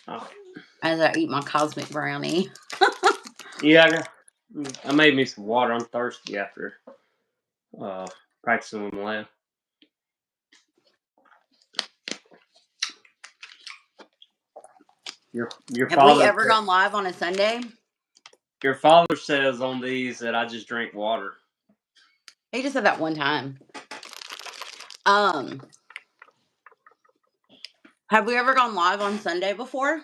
Oh. As I eat my cosmic brownie. Yeah, I made me some water. I'm thirsty after practicing with my lab. Your Have father. we ever gone live on a Sunday? Your father says on these that I just drink water. He just said that one time. Have we ever gone live on Sunday before?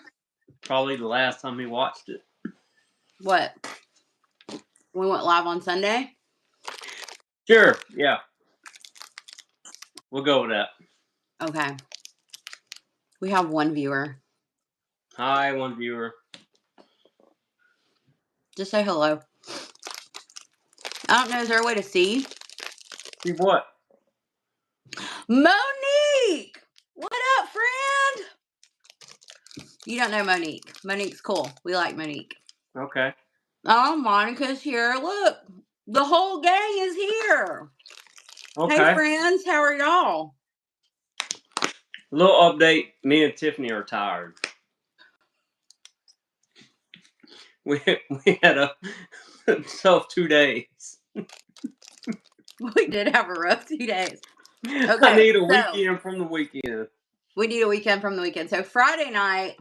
Probably the last time he watched it. What? We went live on Sunday? Sure, yeah. We'll go with that. Okay. We have one viewer. Hi, one viewer. Just say hello. I don't know. Is there a way to see? See what? Monique! What up, friend? You don't know Monique. Monique's cool. We like Monique. Okay. Oh, Monica's here. Look. The whole gang is here. Okay. Hey, friends. How are y'all? A little update. Me and Tiffany are tired. We had a tough 2 days. We did have a rough 2 days. Okay, Okay, I need a weekend from the weekend. We need a weekend from the weekend. So Friday night,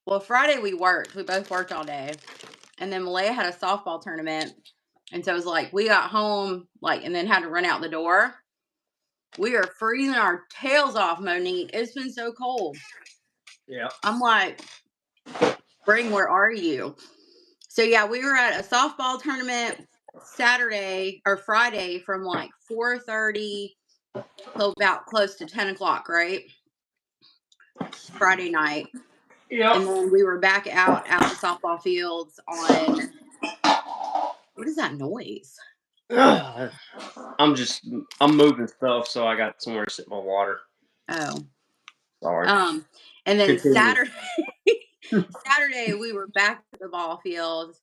well, Friday we worked. We both worked all day. And then Malaya had a softball tournament. And so it was like, we got home, and then had to run out the door. We are freezing our tails off, Monique. It's been so cold. Yeah. I'm like, Spring, where are you? So yeah, we were at a softball tournament Saturday or Friday from 4:30 till about close to 10 o'clock, right? Friday night. Yeah. And then we were back out the softball fields on, what is that noise? I'm moving stuff, so I got somewhere to sit my water. Oh. Sorry. And then Saturday we were back at the ball field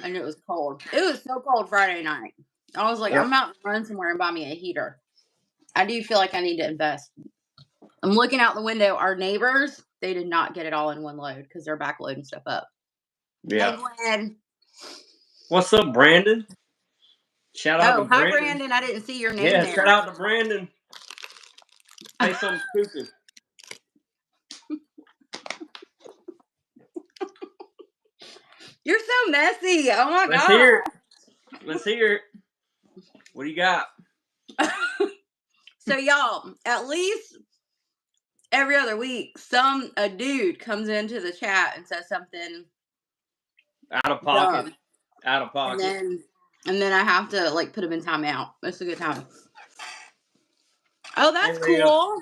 and it was cold. It was so cold Friday night. I was like, I'm about to run somewhere and buy me a heater. I do feel like I need to invest. I'm looking out the window. Our neighbors, they did not get it all in one load because they're back loading stuff up. Yeah. Hey, Glenn. What's up, Brandon? Shout out to Brandon. Hi, Brandon. I didn't see your name there. Shout out to Brandon. Say something stupid. You're so messy. Oh, my God. Let's hear it. What do you got? So, y'all, at least every other week, a dude comes into the chat and says something out of pocket. dumb. Out of pocket. And then I have to put him in timeout. It's a good time. Oh, that's cool.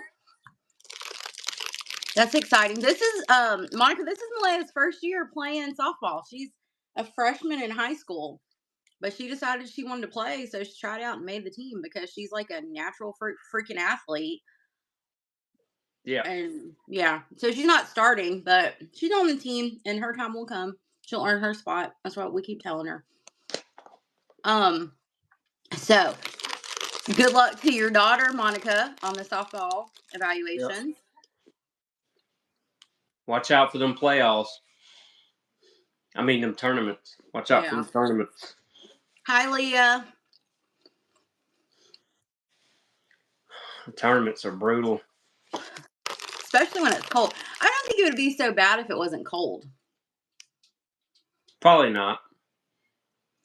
That's exciting. This is Monica, this is Malaya's first year playing softball. She's a freshman in high school. But she decided she wanted to play, so she tried out and made the team because she's like a natural freaking athlete. Yeah. And yeah, so she's not starting, but she's on the team and her time will come. She'll earn her spot. That's what we keep telling her. So good luck to your daughter, Monica, on the softball evaluation. Yep. Watch out for them playoffs. I mean, them tournaments. Watch out for them tournaments. Hi, Leah. The tournaments are brutal. Especially when it's cold. I don't think it would be so bad if it wasn't cold. Probably not.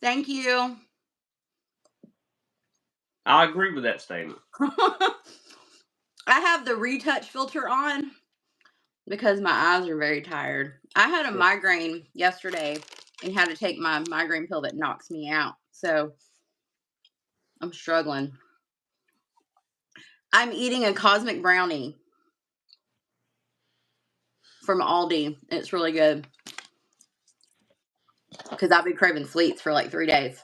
Thank you. I agree with that statement. I have the retouch filter on because my eyes are very tired. I had a migraine yesterday and had to take my migraine pill that knocks me out. So I'm struggling. I'm eating a cosmic brownie from Aldi. It's really good. Because I've been craving sweets for 3 days.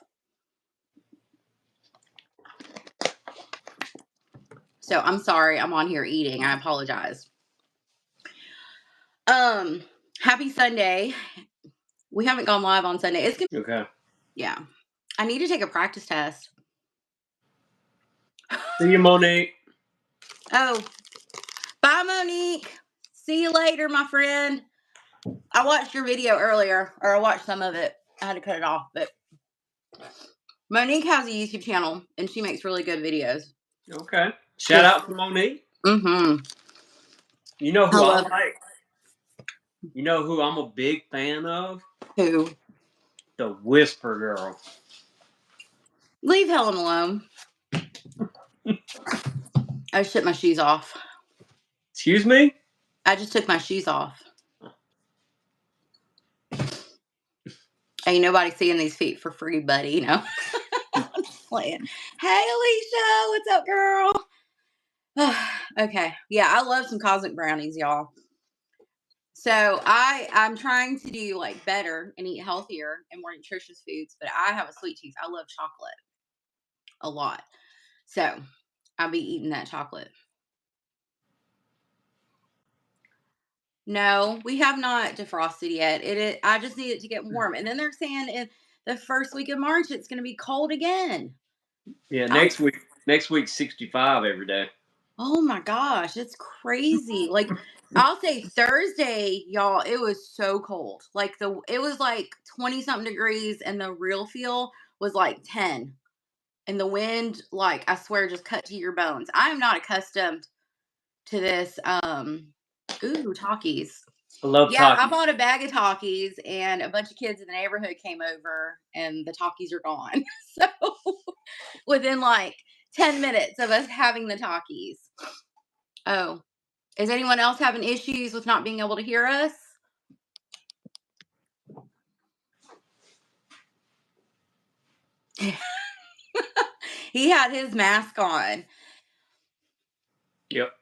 So I'm sorry I'm on here eating. I apologize. Happy Sunday. We haven't gone live on Sunday. It's gonna okay. Yeah. I need to take a practice test. See you, Monique. Oh. Bye, Monique. See you later, my friend. I watched your video earlier, or I watched some of it. I had to cut it off, but Monique has a YouTube channel, and she makes really good videos. Okay. Shout out to Monique. Mm-hmm. You know who I like? You know who I'm a big fan of? Who? The Whisper Girl. Leave Helen alone. I just took my shoes off. Excuse me? I just took my shoes off. Ain't nobody seeing these feet for free, buddy, you know? I'm just playing. Hey, Alicia, what's up, girl? Okay. Yeah, I love some cosmic brownies, y'all. So I'm trying to do like better and eat healthier and more nutritious foods, but I have a sweet tooth. I love chocolate a lot. So I'll be eating that chocolate. No, we have not defrosted yet. I just need it to get warm. And then they're saying in the first week of March it's gonna be cold again. Yeah, next week 65 every day. Oh my gosh, it's crazy. Like I'll say Thursday, y'all, it was so cold. Like it was like 20 something degrees and the real feel was like 10. And the wind, like I swear, just cut to your bones. I am not accustomed to this. Ooh, Takis. I love Yeah, Takis. I bought a bag of Takis and a bunch of kids in the neighborhood came over and the Takis are gone. So within like 10 minutes of us having the Takis. Oh, is anyone else having issues with not being able to hear us? He had his mask on. Yep.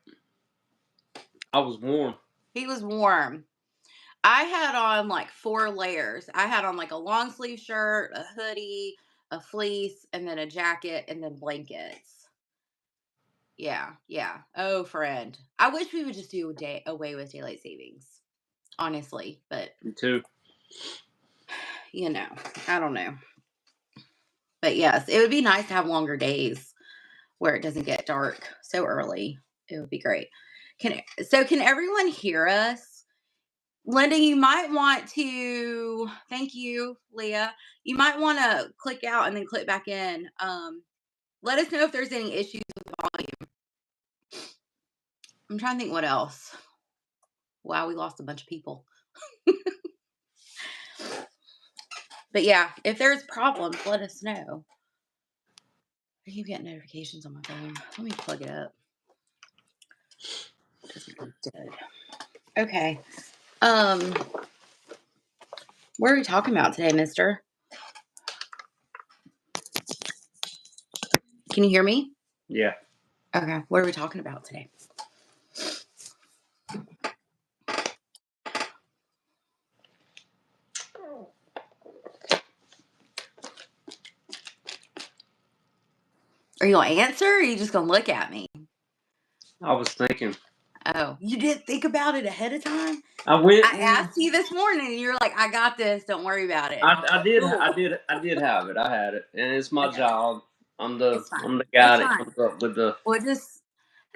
I was warm. He was warm. I had on like 4 layers. I had on like a long sleeve shirt, a hoodie, a fleece, and then a jacket, and then blankets. Yeah, yeah. Oh, friend. I wish we would just do away with daylight savings, honestly. But Me too. you know, I don't know. But yes, it would be nice to have longer days where it doesn't get dark so early. It would be great. Can everyone hear us? Linda, you might want to, thank you, Leah. You might want to click out and then click back in. Let us know if there's any issues with volume. I'm trying to think what else. Wow, we lost a bunch of people. But yeah, if there's problems, let us know. I keep getting notifications on my phone. Let me plug it up. Dead. Okay. What are we talking about today, mister? Can you hear me? Yeah. Okay. What are we talking about today? Are you going to answer or are you just going to look at me? I was thinking. Oh, you didn't think about it ahead of time? I asked you this morning and you're like, I got this. Don't worry about it. I did have it. I had it. And it's my job. I'm the guy that comes up with the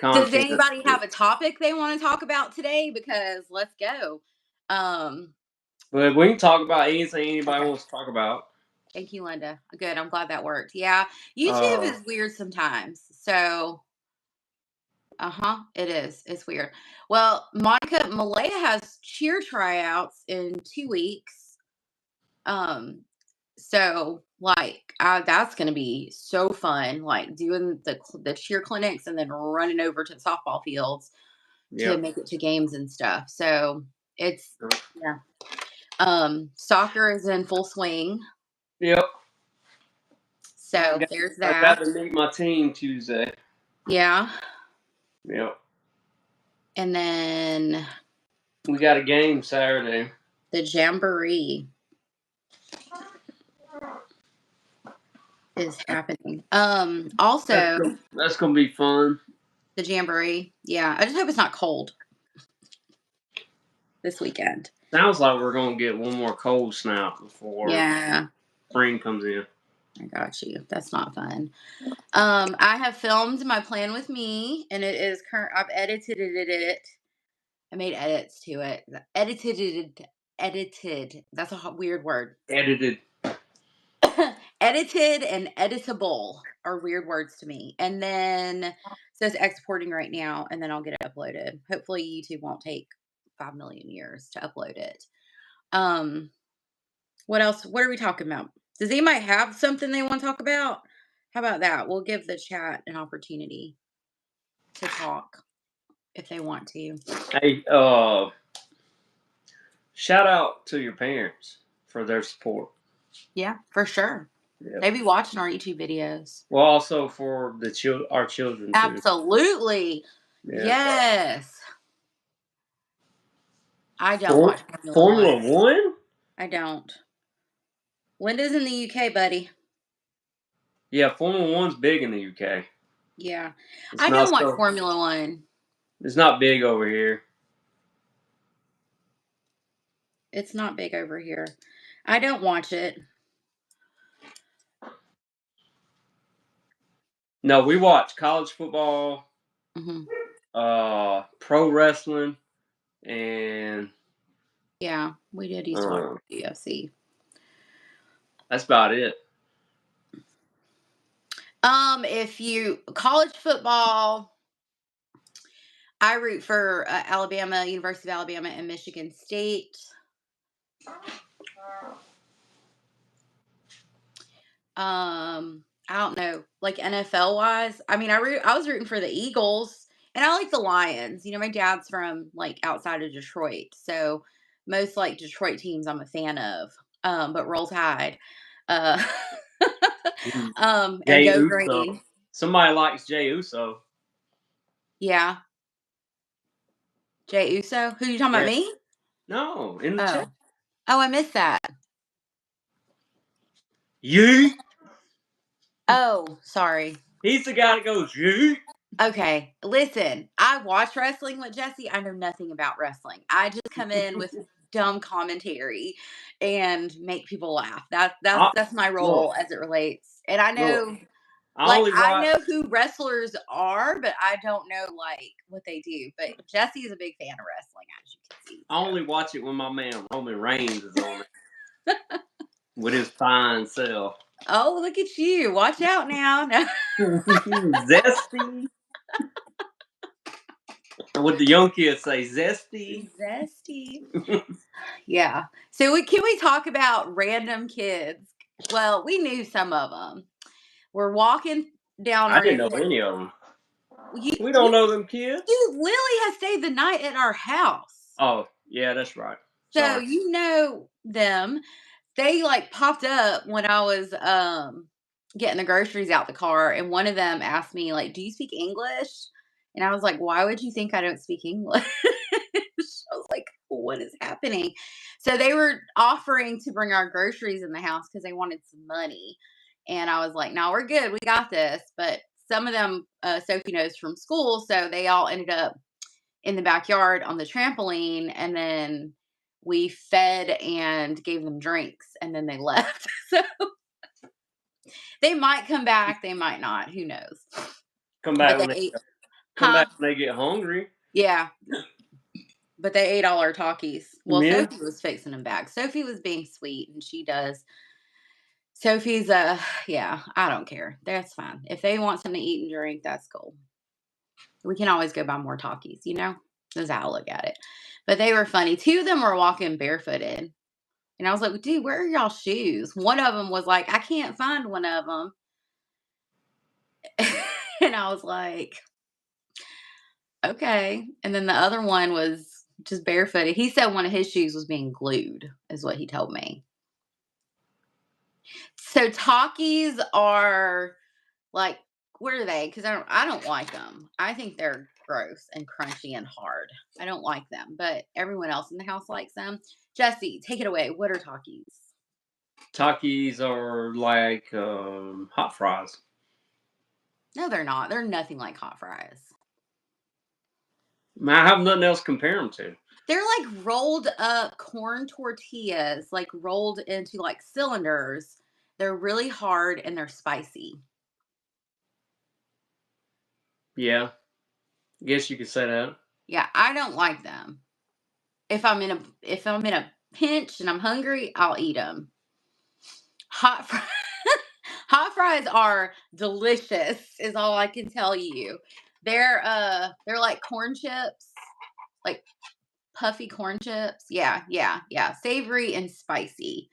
Does anybody have a topic they want to talk about today? Because let's go. But we can talk about anything anybody wants to talk about. Thank you, Linda. Good. I'm glad that worked. Yeah. YouTube is weird sometimes. So, it is. It's weird. Well, Monica Malaya has cheer tryouts in 2 weeks. So like that's gonna be so fun, like doing the cheer clinics and then running over to the softball fields to make it to games and stuff. So it's soccer is in full swing. Yep. So there's that. I got to meet my team Tuesday. Yeah. Yep. And then we got a game Saturday. The jamboree is happening. Also that's gonna be fun. The jamboree. Yeah. I just hope it's not cold this weekend. Sounds like we're gonna get one more cold snap before spring comes in. I got you. That's not fun. I have filmed my plan with me, and it is current. I've edited it. I made edits to it. Edited it. edited. That's a weird word. Edited. Edited and editable are weird words to me. And then so it's exporting right now, and then I'll get it uploaded. Hopefully YouTube won't take 5 million years to upload it. What else? What are we talking about? Does anybody have something they want to talk about? How about that? We'll give the chat an opportunity to talk if they want to. Hey, shout out to your parents for their support. Yeah, for sure. Yep. They be watching our YouTube videos. Well, also for our children too. Absolutely. Yeah. Yes. I don't watch Formula One. I don't. Linda's in the UK, buddy. Yeah, Formula One's big in the UK. Yeah. I don't watch Formula One. It's not big over here. It's not big over here. I don't watch it. No, we watch college football, Mm-hmm. pro wrestling, and yeah, we did used to watch UFC. That's about it. If you college football, I root for Alabama, University of Alabama, and Michigan State. I don't know, like NFL wise. I mean, I was rooting for the Eagles, and I like the Lions. You know, my dad's from like outside of Detroit, so most like Detroit teams I'm a fan of. But Roll Tide, and Jay Go Uso. Green. Somebody likes Jay Uso. Yeah, Jay Uso. Who you talking about? Me? No, in the chat. Oh, I missed that. Yeet. Oh, sorry. He's the guy that goes yeet. Okay, listen, I watch wrestling with Jesse. I know nothing about wrestling. I just come in with dumb commentary and make people laugh. That's my role as it relates. And I know I know who wrestlers are, but I don't know like what they do. But Jesse is a big fan of wrestling, as you can see. I only watch it when my man Roman Reigns is on it. With his fine self. Oh, look at you. Watch out now. Zesty. What the young kids say, zesty. Zesty. Yeah. So can we talk about random kids? Well, we knew some of them. We're walking down. I didn't know any of them. We don't know them kids. Lily has stayed the night at our house. Oh, yeah, that's right. So you know them. They like popped up when I was getting the groceries out the car, and one of them asked me like, "Do you speak English?" And I was like, "Why would you think I don't speak English?" I was like, "What is happening?" So they were offering to bring our groceries in the house because they wanted some money, and I was like, "No, we're good. We got this." But some of them, Sophie knows from school, so they all ended up in the backyard on the trampoline, and then we fed and gave them drinks, and then they left. So they might come back, they might not. Who knows? Come back when they get hungry. Yeah. But they ate all our Takis. Well, Sophie was fixing them back. Sophie was being sweet, and she does. Sophie's yeah, I don't care. That's fine. If they want something to eat and drink, that's cool. We can always go buy more Takis, you know? That's how I look at it. But they were funny. 2 of them were walking barefooted. And I was like, dude, where are y'all shoes? One of them was like, I can't find one of them. And I was like, okay. And then the other one was just barefooted. He said one of his shoes was being glued, is what he told me. So Takis are like, what are they? Because I don't like them. I think they're gross and crunchy and hard. I don't like them, but everyone else in the house likes them. Jesse, take it away. What are Takis? Takis are like hot fries. No, they're not. They're nothing like hot fries. I have nothing else to compare them to. They're like rolled up corn tortillas, like rolled into like cylinders. They're really hard and they're spicy. Yeah. I guess you could say that. Yeah, I don't like them. If I'm in a pinched and I'm hungry, I'll eat them. Hot fries. Hot fries are delicious, is all I can tell you. They're like corn chips, like puffy corn chips. Yeah, yeah, yeah. Savory and spicy.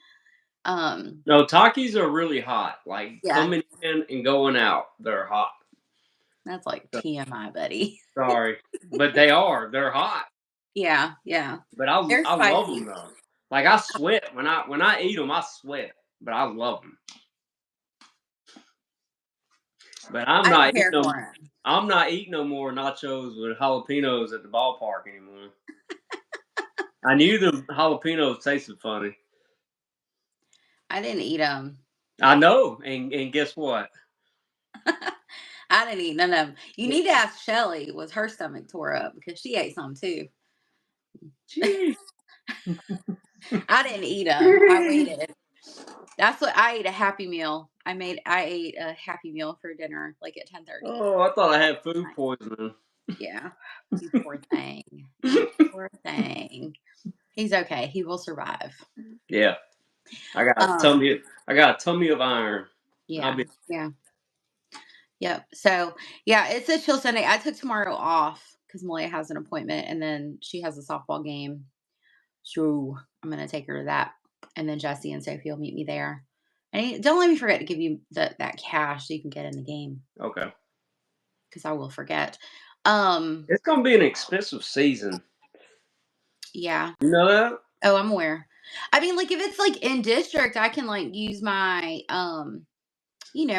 No, Takis are really hot. Like Yeah, coming in and going out, they're hot. that's like So, TMI, buddy. sorry, but they are. They're hot. Yeah, yeah. But I They're I love them spicy. though. Like I sweat when I eat them. I sweat, but I love them. But I'm I not don't eating care for them. them. I'm not eating no more nachos with jalapenos at the ballpark anymore. I knew the jalapenos tasted funny. I didn't eat them. I know, and guess what? I didn't eat none of them. You need to ask Shelly, was her stomach tore up because she ate some too. Jeez. I didn't eat them. I waited. That's what I ate a Happy Meal. I ate a Happy Meal for dinner, like at 10:30. Oh, I thought I That had was food nice. poisoning. Yeah. You poor thing. You poor thing. He's okay. He will survive. Yeah, I got a Um, tummy. I got a tummy of iron. I'll yeah, be yeah, yep. So yeah, it's a chill Sunday. I took tomorrow off because Malia has an appointment and then she has a softball game. So I'm gonna take her to that. And then Jesse and Sophie will meet me there. And don't let me forget to give you that cash so you can get in the game okay. because I will forget. Um, It's gonna be an expensive season. yeah. You know that? Oh, I'm aware. I mean, like if it's like in district, I can like use my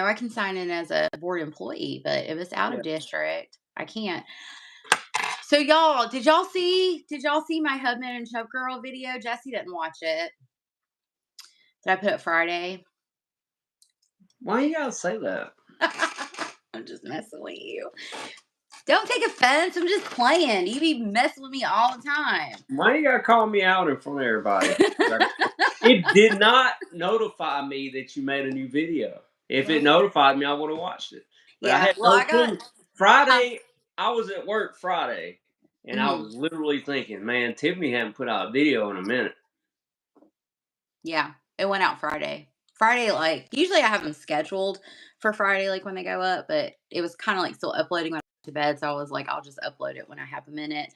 I can sign in as a board employee, but if it's out Yeah. of district, I can't. So y'all, did y'all see my Hubman and Chub Girl video? Jesse didn't watch it. Did I put it Friday? Why you gotta say that? I'm just messing with you. Don't take offense. I'm just playing. You be messing with me all the time. Why you gotta call me out in front of everybody? Like, it did not notify me that you made a new video. If it Well, notified me, I would have watched it. But I yeah. had Well, no I got. clue. Friday, I was at work Friday, and I Mhm. was literally thinking, man, Tiffany hadn't put out a video in a minute. Yeah, it went out Friday. Friday, like usually I have them scheduled for Friday, like when they go up, but it was kind of like still uploading when I went to bed, so I was like, I'll just upload it when I have a minute.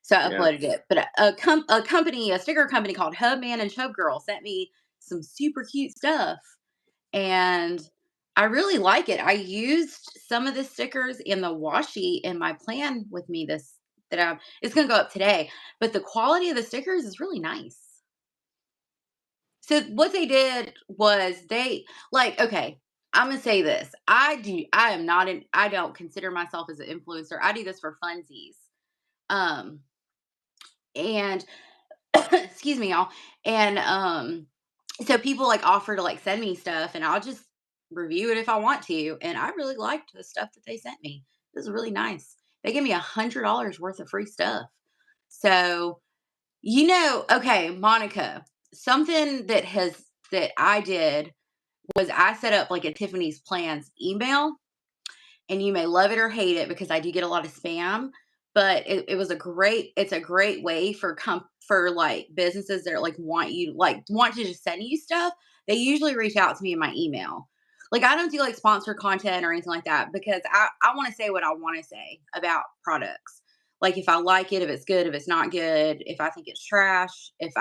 So I Yeah. uploaded it. But a sticker company called Hubman and Chub Girl sent me some super cute stuff, and I really like it. I used some of the stickers in the washi in my plan with me this that it's gonna go up today, but the quality of the stickers is really nice. So what they did was they like, okay, I'm gonna say this. I am not an I don't consider myself as an influencer. I do this for funsies. Um and excuse me, y'all. And so people like offer to like send me stuff and I'll just review it if I want to. And I really liked the stuff that they sent me. It was really nice. They gave me $100 worth of free stuff. So okay, Monica, something that I did was I set up like a Tiffany's plans email, and you may love it or hate it because I do get a lot of spam, but it's a great way for like businesses that are like want to just send you stuff. They usually reach out to me in my email. Like I don't do like sponsor content or anything like that because I want to say what I want to say about products. Like if I like it, if it's good, if it's not good, if I think it's trash, if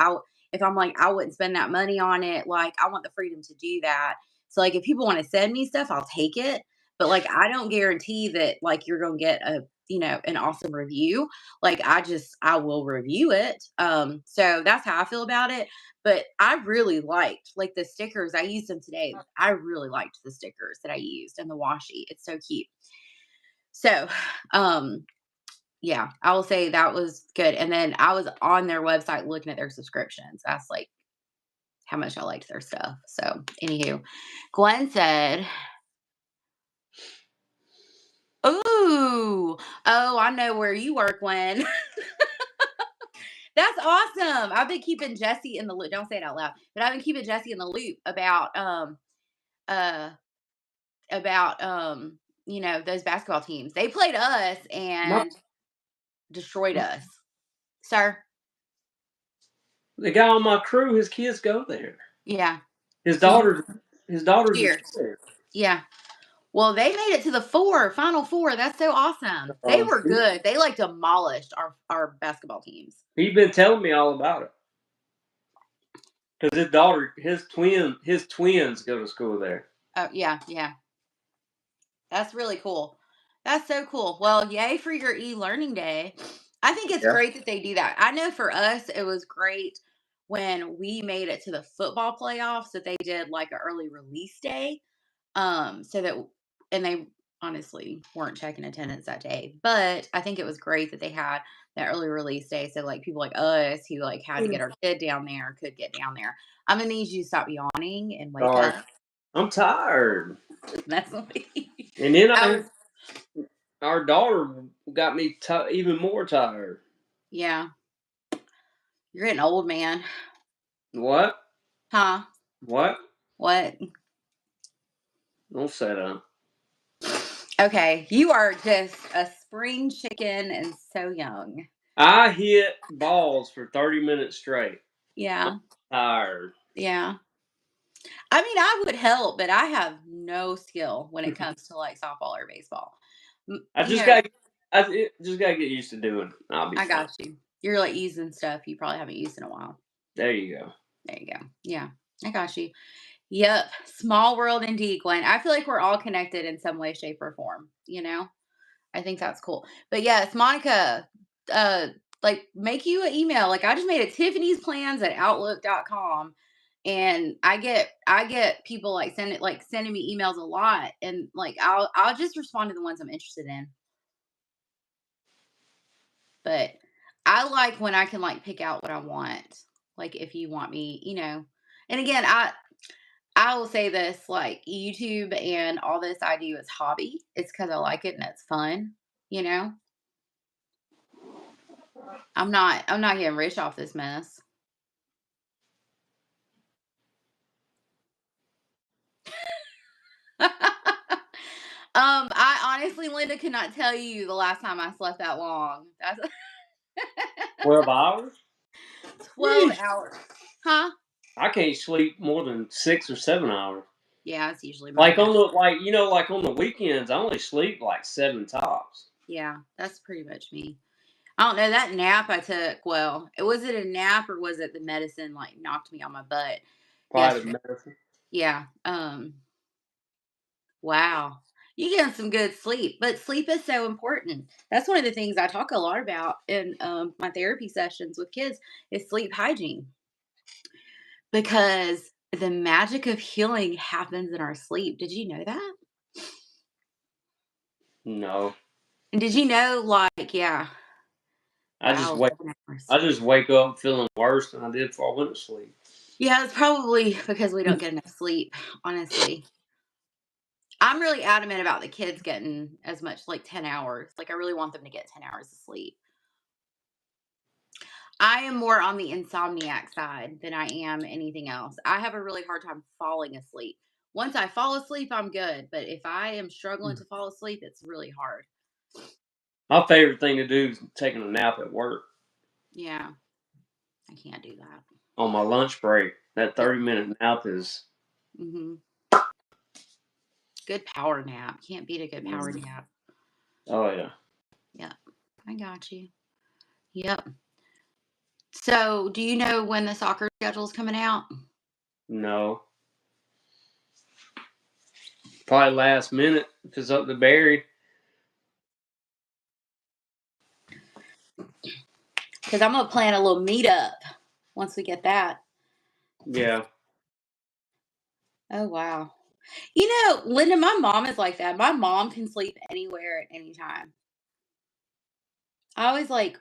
I'm like I wouldn't spend that money on it, like I want the freedom to do that. So like if people want to send me stuff, I'll take it, but like I don't guarantee that like you're gonna get an awesome review. Like I will review it. So that's how I feel about it. But I really liked like the stickers. I used them today. I really liked the stickers that I used and the washi. It's so cute. So um yeah, I will say that was good. And then I was on their website looking at their subscriptions. That's like how much I liked their stuff. So anywho, Glenn said, "Ooh, oh, I know where you work, Gwen." That's awesome. I've been keeping Jesse in the loop. Don't say it out loud, but I've been keeping Jesse in the loop uh about those basketball teams. They played us My and destroyed us. Sir, The guy on my crew, his kids go there. Yeah. His daughter's a Cheers. cheer. Yeah. Well, they made it to the Final Four. That's so awesome. They were good. They like demolished our basketball teams. He's been telling me all about it. Because his twins go to school there. Oh, yeah. That's really cool. That's so cool. Well, yay for your e-learning day. I think it's great that they do that. I know for us, it was great when we made it to the football playoffs that they did like an early release day. So that, and they honestly weren't checking attendance that day, but I think it was great that they had that early release day. So like people like us who like had to get our kid down there could get down there. I'm gonna need you to stop yawning and wake up. I'm tired. That's what and then our daughter got me even more tired. Yeah. You're getting old, man. What? Huh? What? Don't say that. Okay, you are just a spring chicken and so young. I hit balls for 30 minutes straight. Yeah. I'm tired. Yeah. I mean, I would help, but I have no skill when it comes to like softball or baseball. I just gotta get used to doing it. I'll be fine. Got you. You're like using stuff you probably haven't used in a while. There you go. Yeah, I got you. Yep. Small world indeed, Glenn. I feel like we're all connected in some way, shape, or form. I think that's cool. But yes, Monica, like make you an email. Like I just made a Tiffany's plans at outlook.com. And I get people like sending me emails a lot. And like I'll just respond to the ones I'm interested in. But I like when I can like pick out what I want. Like if you want me, and again, I will say this, like YouTube and all this I do is hobby. It's because I like it and it's fun, I'm not getting rich off this mess. I honestly, Linda, cannot tell you the last time I slept that long. That's 12 hours? 12 hours. Huh? I can't sleep more than 6 or 7 hours. Yeah, it's usually like on the weekends, I only sleep like 7 tops. Yeah, that's pretty much me. I don't know, that nap I took, well, was it a nap or was it the medicine like knocked me on my butt? Probably the medicine. Yeah. Wow. You getting some good sleep, but sleep is so important. That's one of the things I talk a lot about in my therapy sessions with kids is sleep hygiene. Because the magic of healing happens in our sleep. Did you know that? No. And did you know, like, yeah. I just wake up feeling worse than I did before I went to sleep. Yeah, it's probably because we don't get enough sleep, honestly. I'm really adamant about the kids getting as much, like 10 hours. Like, I really want them to get 10 hours of sleep. I am more on the insomniac side than I am anything else. I have a really hard time falling asleep. Once I fall asleep, I'm good. But if I am struggling to fall asleep, it's really hard. My favorite thing to do is taking a nap at work. Yeah. I can't do that. On my lunch break, that 30-minute nap is... Good power nap. Can't beat a good power nap. Oh, yeah. Yep. I got you. Yep. So, do you know when the soccer schedule is coming out? No. Probably last minute if it's up to Barry. Because I'm going to plan a little meetup once we get that. Yeah. Oh, wow. Linda, my mom is like that. My mom can sleep anywhere at any time. I always like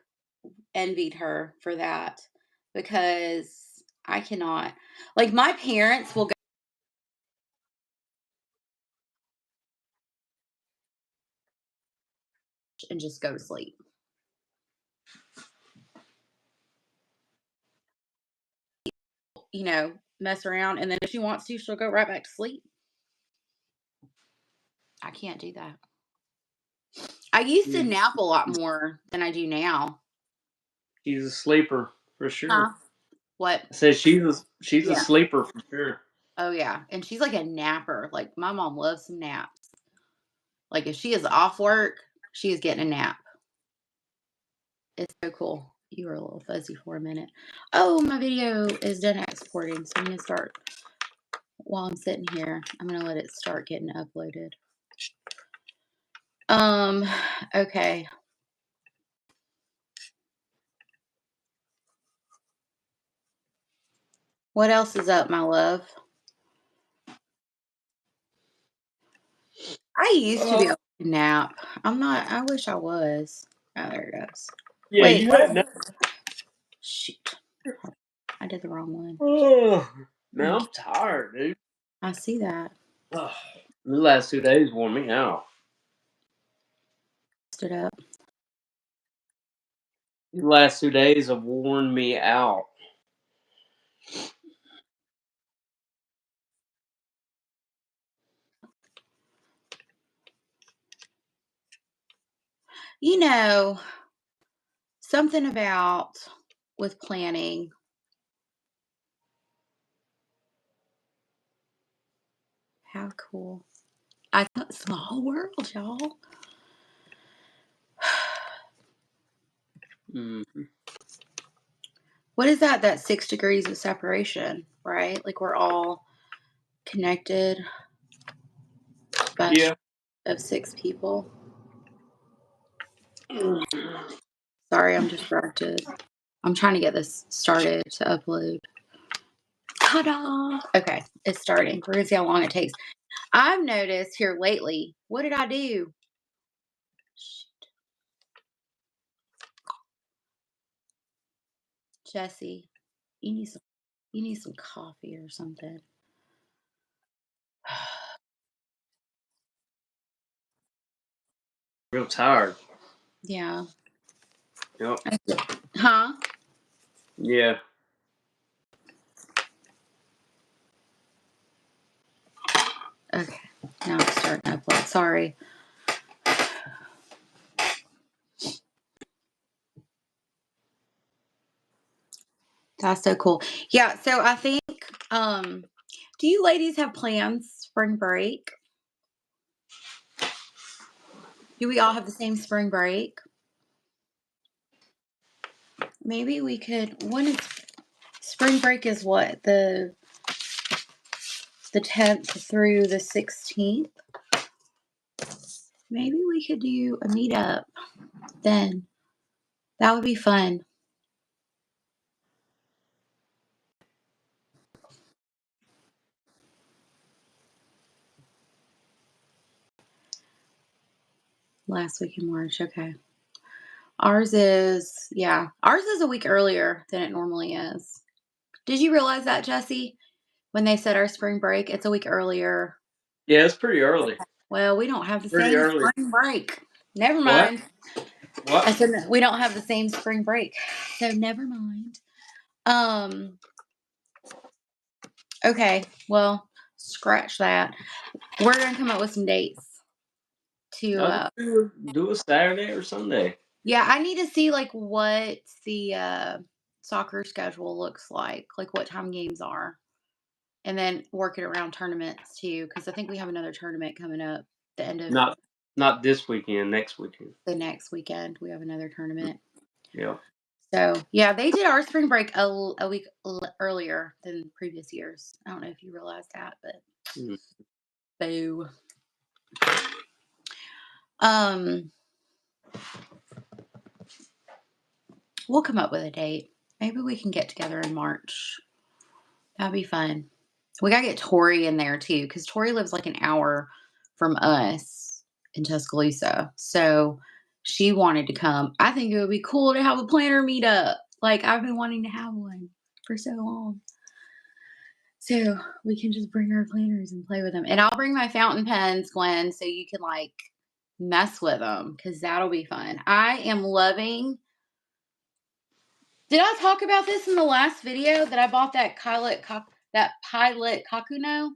envied her for that because I cannot. Like my parents will go and just go to sleep. Mess around, and then if she wants to, she'll go right back to sleep. I can't do that. I used to nap a lot more than I do now. She's a sleeper for sure. What? I said she's a Yeah. sleeper for sure. Oh, yeah, and she's like a napper. Like, my mom loves some naps. Like, if she is off work, she is getting a nap. It's so cool. You were a little fuzzy for a minute. Oh, my video is done exporting, so I'm gonna start while I'm sitting here. I'm gonna let it start getting uploaded. Okay. What else is up, my love? I used to be able to nap. I'm not. I wish I was. Oh, there it goes. Yeah, Wait. you had Shoot. I did the wrong one. Oh, man, I'm tired, dude. I see that. Oh, the last 2 days wore me out. Stood up. The last 2 days have worn me out. You know, something about with planning. How cool. I thought small world, y'all. Mm-hmm. What is that? That 6 degrees of separation, right? Like we're all connected by of 6 people. Sorry, I'm distracted. I'm trying to get this started to upload. Ta-da! Okay, it's starting. We're gonna see how long it takes. I've noticed here lately. What did I do? Jesse, you need some coffee or something. Real tired. Yeah. Yep. Huh? Yeah. Okay. Now it's starting to upload. Sorry. That's so cool. Yeah, so I think do you ladies have plans spring break? Do we all have the same spring break? Maybe we could when is spring break is what? The 10th through the 16th. Maybe we could do a meetup then. That would be fun. Last week in March, okay. Ours is a week earlier than it normally is. Did you realize that, Jesse? When they said our spring break, it's a week earlier. Yeah, it's pretty early. Well, we don't have the Pretty same early. spring break. Never What? mind. What? I said we don't have the same spring break. So never mind. Okay, well, scratch that. We're gonna come up with some dates to Do a Saturday or Sunday. yeah, I need to see like what the soccer schedule looks like what time games are. And then work it around tournaments too, because I think we have another tournament coming up the end of Not this weekend, next weekend. the next weekend. We have another tournament. Yeah. So yeah, they did our spring break a week earlier than previous years. I don't know if you realized that, but boo. We'll come up with a date. Maybe we can get together in March. That'd be fun. We gotta get Tori in there too, because Tori lives like an hour from us in Tuscaloosa. So she wanted to come. I think it would be cool to have a planner meetup. Like I've been wanting to have one for so long. So we can just bring our planners and play with them. And I'll bring my fountain pens, Gwen, so you can like mess with them because that'll be fun. I am loving. Did I talk about this in the last video that I bought that pilot Kakuno?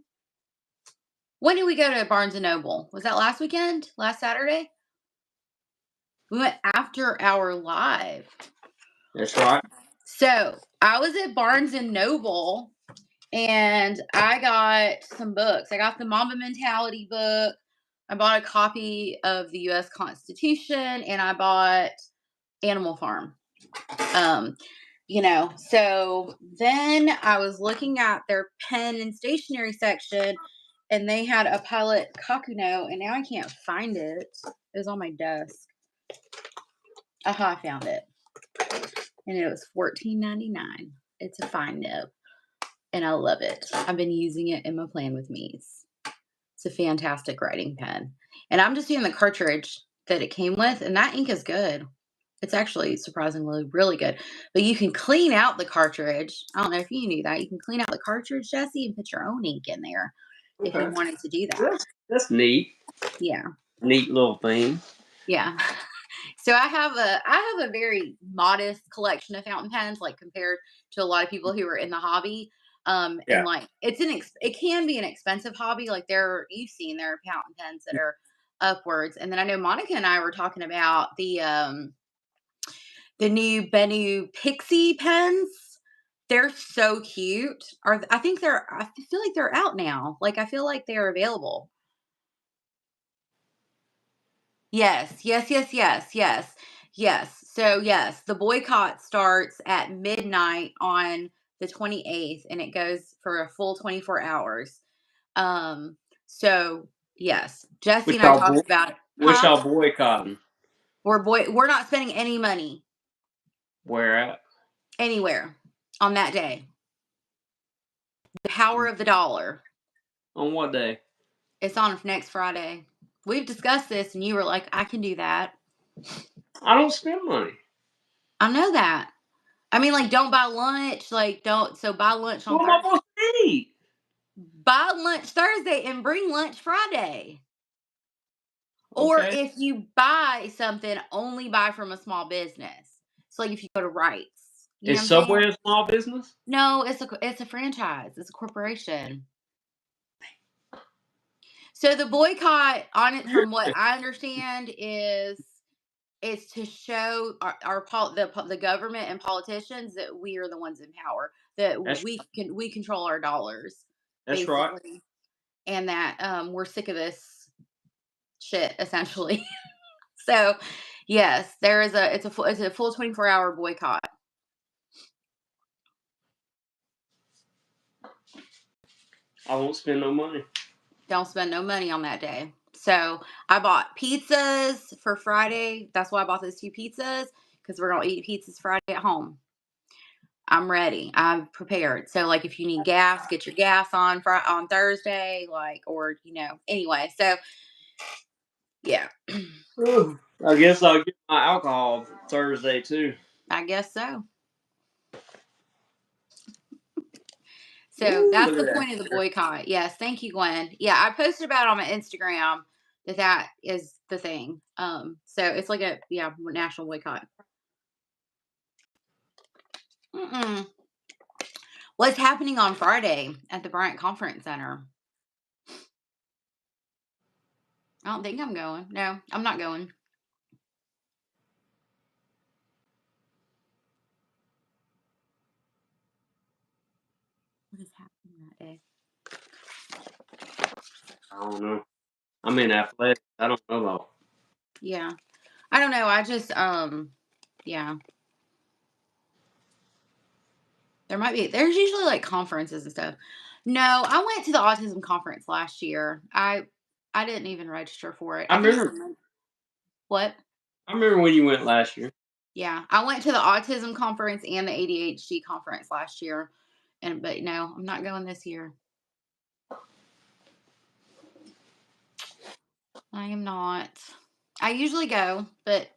When did we go to Barnes & Noble? Was that last weekend? Last Saturday? We went after our live. That's right. So I was at Barnes and Noble and I got some books. I got the Mamba Mentality book. I bought a copy of the U.S. Constitution and I bought Animal Farm. So then I was looking at their pen and stationery section and they had a Pilot Kakuno and now I can't find it. It was on my desk. Aha, I found it. And it was $14.99. It's a fine nib. And I love it. I've been using it in my Plan with Me's. It's a fantastic writing pen. And I'm just using the cartridge that it came with, and that ink is good. It's actually surprisingly really good. But you can clean out the cartridge. I don't know if you knew that. You can clean out the cartridge, Jesse, and put your own ink in there if you wanted to do that. That's neat. Yeah. Neat little thing. Yeah. So I have a very modest collection of fountain pens, like compared to a lot of people who are in the hobby. And like it can be an expensive hobby. Like you've seen there are fountain pens that are upwards. And then I know Monica and I were talking about the new Bennu Pixie pens. They're so cute. I feel like they're out now. Like I feel like they're available. Yes. So yes, the boycott starts at midnight on the 28th and it goes for a full 24 hours. So yes, Jesse and I talked about it. Which y'all boycotting? We're not spending any money. Where at? Anywhere on that day. The power of the dollar. On what day? It's on next Friday. We've discussed this and you were like, I can do that. I don't spend money. I know that. I mean, like, don't buy lunch. Like, so buy lunch on Thursday. What am I supposed to eat? Buy lunch Thursday and bring lunch Friday. Okay. Or if you buy something, only buy from a small business. So, like, if you go to Wright's. Is Subway a small business? No, it's a franchise. It's a corporation. So the boycott on it, from what I understand, is to show the government and politicians that we are the ones in power, that we control our dollars. That's basically, right. And that we're sick of this shit, essentially. So, yes, it's a full 24-hour boycott. I won't spend no money. Don't spend no money on that day. So I bought pizzas for Friday. That's why I bought those 2 pizzas, because we're gonna eat pizzas Friday at home. I'm ready. I'm prepared. So, like, if you need gas, get your gas on Thursday, anyway. So, yeah. I guess I'll get my alcohol Thursday too. I guess so. So that's the point of the boycott. Yes, thank you, Gwen. Yeah, I posted about it on my Instagram that is the thing. So it's like a national boycott. What's happening on Friday at the Bryant Conference Center? I don't think I'm going. No, I'm not going. What is happening that day? I don't know. I'm in athletics. I don't know though. Yeah. I don't know. I just yeah. There's usually like conferences and stuff. No, I went to the autism conference last year. I didn't even register for it. I remember. What? I remember when you went last year. Yeah, I went to the autism conference and the ADHD conference last year, but no, I'm not going this year. I am not. I usually go, but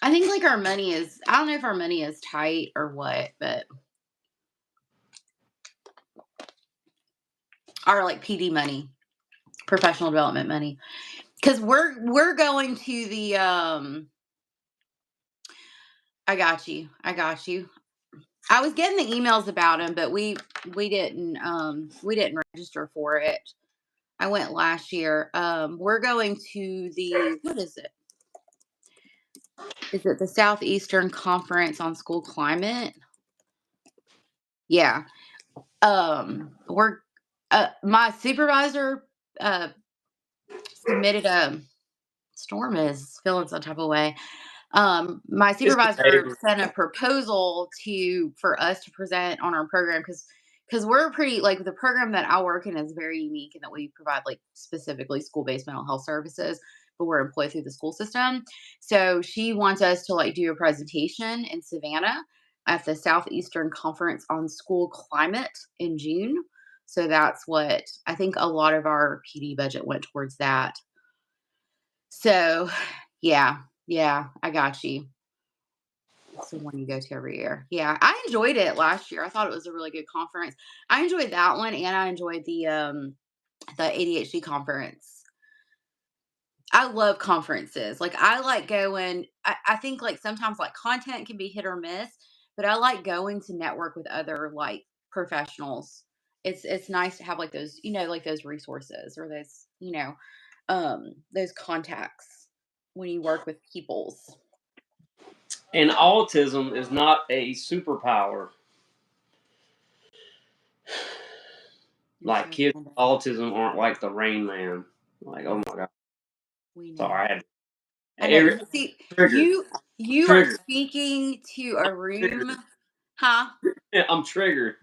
I think like our money is. I don't know if our money is tight or what, but our like PD money, professional development money, because we're going to the I got you. I was getting the emails about him, but we didn't register for it. I went last year. We're going to what is it? Is it the Southeastern Conference on School Climate? Yeah. We're my supervisor submitted a Storm is feeling some type of way. My It's the supervisor neighbor. sent a proposal for us to present on our program because we're pretty like the program that I work in is very unique in that we provide like specifically school-based mental health services, but we're employed through the school system. So she wants us to like do a presentation in Savannah at the Southeastern Conference on School Climate in June. So that's what I think a lot of our PD budget went towards that. So yeah, I got you. It's the one you go to every year. Yeah, I enjoyed it last year. I thought it was a really good conference. I enjoyed that one, and I enjoyed the ADHD conference. I love conferences. Like I like going. I think like sometimes like content can be hit or miss, but I like going to network with other like professionals. It's nice to have like those like those resources or those contacts when you work with peoples. And autism is not a superpower. Like kids with autism aren't like the Rain Man. Like, oh my god. We know. Sorry, I know. every See, triggered. you are Triggered. speaking to a Triggered. room, huh? I'm triggered.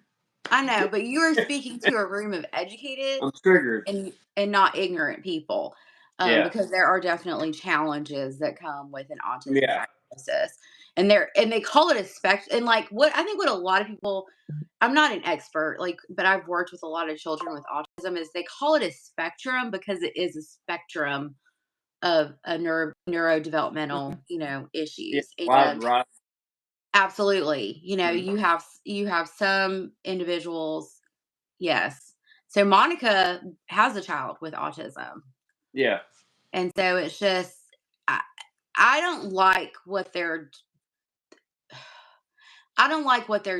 I know, but you are speaking to a room of educated I'm triggered. and not ignorant people, Yeah. because there are definitely challenges that come with an autism Yeah. diagnosis, and they call it a spectrum. And like what a lot of people, I'm not an expert, like, but I've worked with a lot of children with autism, is they call it a spectrum because it is a spectrum of a neurodevelopmental, Yeah. issues. Right. And Right. absolutely, Mhm. you have some individuals, yes. So Monica has a child with autism. Yeah. And so it's just I, I don't like what they're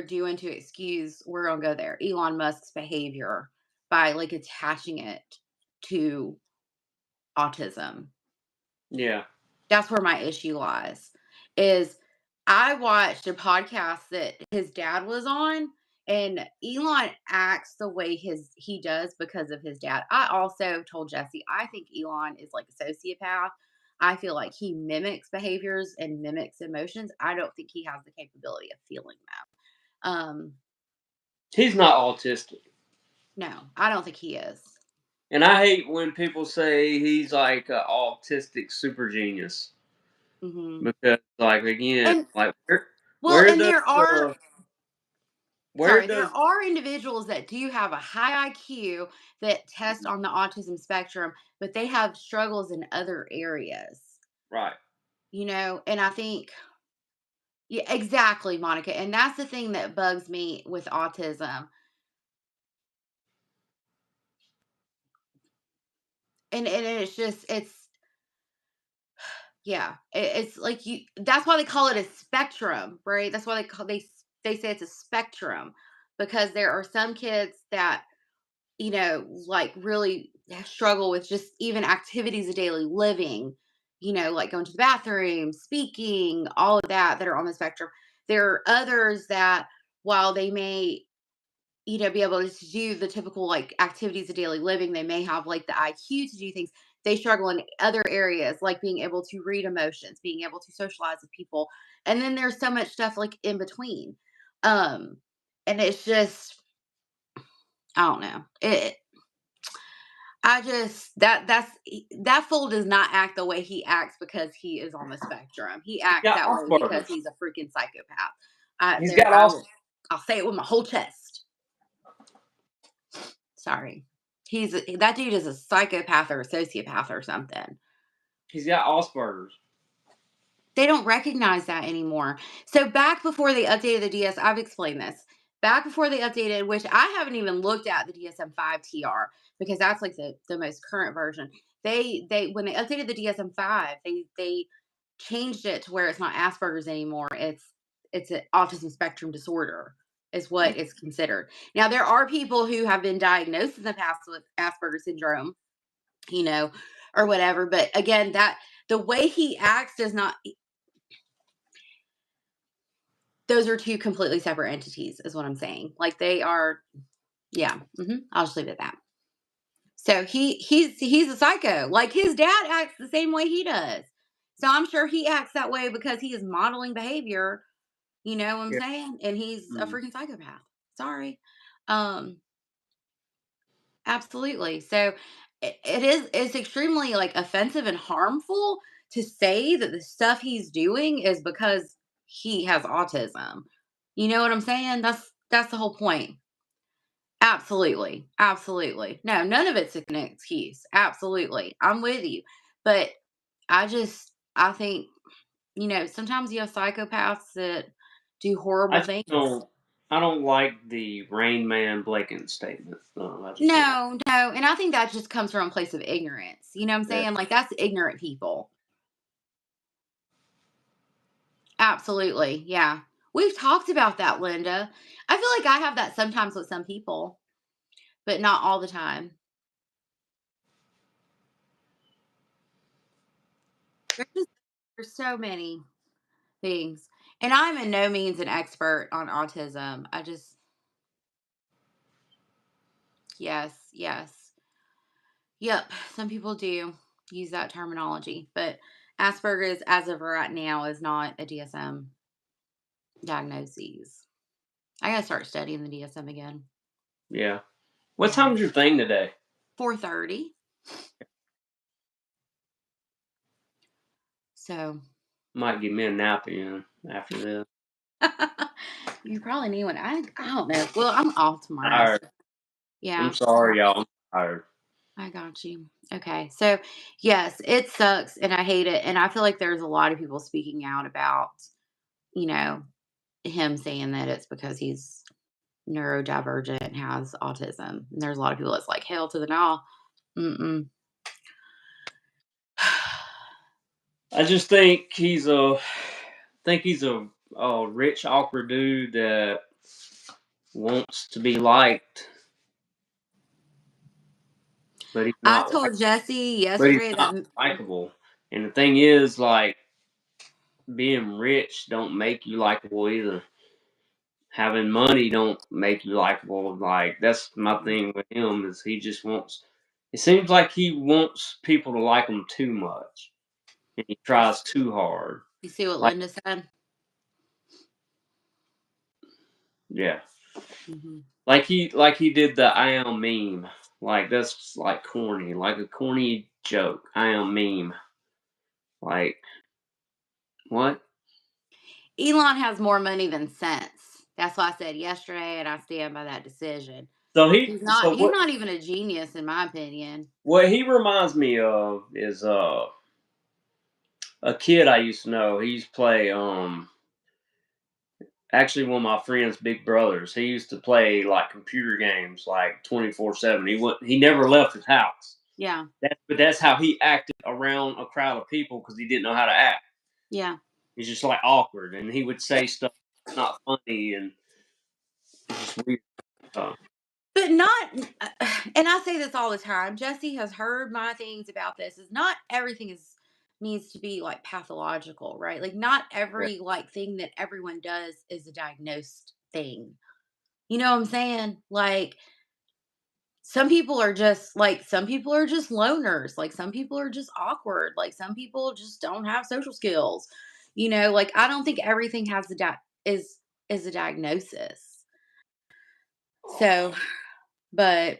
doing to excuse, we're gonna go there, Elon Musk's behavior by like attaching it to autism. Yeah. That's where my issue lies. Is I watched a podcast that his dad was on, and Elon acts the way he does because of his dad. I also told Jesse I think Elon is like a sociopath. I feel like he mimics behaviors and mimics emotions. I don't think he has the capability of feeling them. He's not autistic. No, I don't think he is. And I hate when people say he's like an autistic super genius. Hmm. Because, like, again, And like, well, where and does where there does are individuals that do have a high IQ that test on the autism spectrum, but they have struggles in other areas, right? and I think, yeah, exactly, Monica. And that's the thing that bugs me with autism. And yeah, it's like that's why they call it a spectrum, right? That's why they say it's a spectrum, because there are some kids that like really struggle with just even activities of daily living, like going to the bathroom, speaking, all of that are on the spectrum. There are others that, while they may, be able to do the typical like activities of daily living, they may have like the IQ to do things. They struggle in other areas, like being able to read emotions, being able to socialize with people. And then there's so much stuff like in between. Um, and it's just, I don't know. I just that fool does not act the way he acts because he is on the spectrum. He He's acts got that way because Asperger's. he's a freaking psychopath. I He's there got I As. will I'll say it with my whole chest. Sorry. That dude is a psychopath or a sociopath or something. He's got Asperger's. They don't recognize that anymore. So back before they updated the DS, I've explained this. Back before they updated, which I haven't even looked at the DSM-5 TR because that's like the most current version. They when they updated the DSM-5, they changed it to where it's not Asperger's anymore. It's an autism spectrum disorder is what it's considered. Now there are people who have been diagnosed in the past with Asperger's syndrome, or whatever, but again, that the way he acts does not. those are two completely separate entities, is what I'm saying. Like they are, yeah. I'll just leave it at that. So he's a psycho. Like his dad acts the same way he does. So I'm sure he acts that way because he is modeling behavior. You know what I'm Yeah. saying? And he's a Mhm. freaking psychopath. Sorry. Um, absolutely. So it's extremely like offensive and harmful to say that the stuff he's doing is because he has autism. You know what I'm saying? That's the whole point. Absolutely. Absolutely. No, none of it's an excuse. Absolutely. I'm with you. But I think, sometimes you have psychopaths that do I horrible just things. I don't like the Rain Man Blanket statement. No, I just don't like. No, no. And I think that just comes from a place of ignorance. You know what I'm That. saying? Like that's ignorant people. Absolutely. Yeah. We've talked about that, Linda. I feel like I have that sometimes with some people, but not all the time. There's so many things. And I'm in no means an expert on autism. Yes, yes. Yep. Some people do use that terminology, but Asperger's, as of right now, is not a DSM diagnosis. I gotta start studying the DSM again. Yeah. What time's your thing today? 4:30. So Might give me a nap in after this. you probably need one. I don't know. Well, I'm off tomorrow. Tired. I'm Yeah, sorry, y'all. I'm tired. I got you. Okay. So, yes, it sucks and I hate it. And I feel like there's a lot of people speaking out about, you know, him saying that it's because he's neurodivergent and has autism. And there's a lot of people that's like, hell to the no. Mm-mm. I just think he's a rich awkward dude that wants to be liked, but he's I not like told Jesse but he's yesterday that not likable. And the thing is, like, being rich don't make you likable either. Having money don't make you likable. Like, that's my thing with him is he just wants. It seems like he wants people to like him too much, and he tries too hard. you see what Like, Linda said. yeah, Hmm. like he did the I am meme. Like that's like corny, like a corny joke. I am meme. Like what? Elon has more money than sense. That's what I said yesterday, and I stand by that decision. So He's not. so He's not even a genius, in my opinion. what he reminds me of is a kid I used to know. He used to play actually one of my friend's big brothers. He used to play like computer games like 24/7. He never left his house. Yeah. But that's how he acted around a crowd of people because he didn't know how to act. Yeah. He's just like awkward, and he would say stuff that's not funny, and it's just weird. But not, and I say this all the time. Jesse has heard my things about this. Is not everything is needs to be like pathological, right? Like not Yeah, every like thing that everyone does is a diagnosed thing. You know what I'm saying? Like some people are just loners. Like some people are just awkward. Like some people just don't have social skills. Like I don't think everything has is a diagnosis. So, but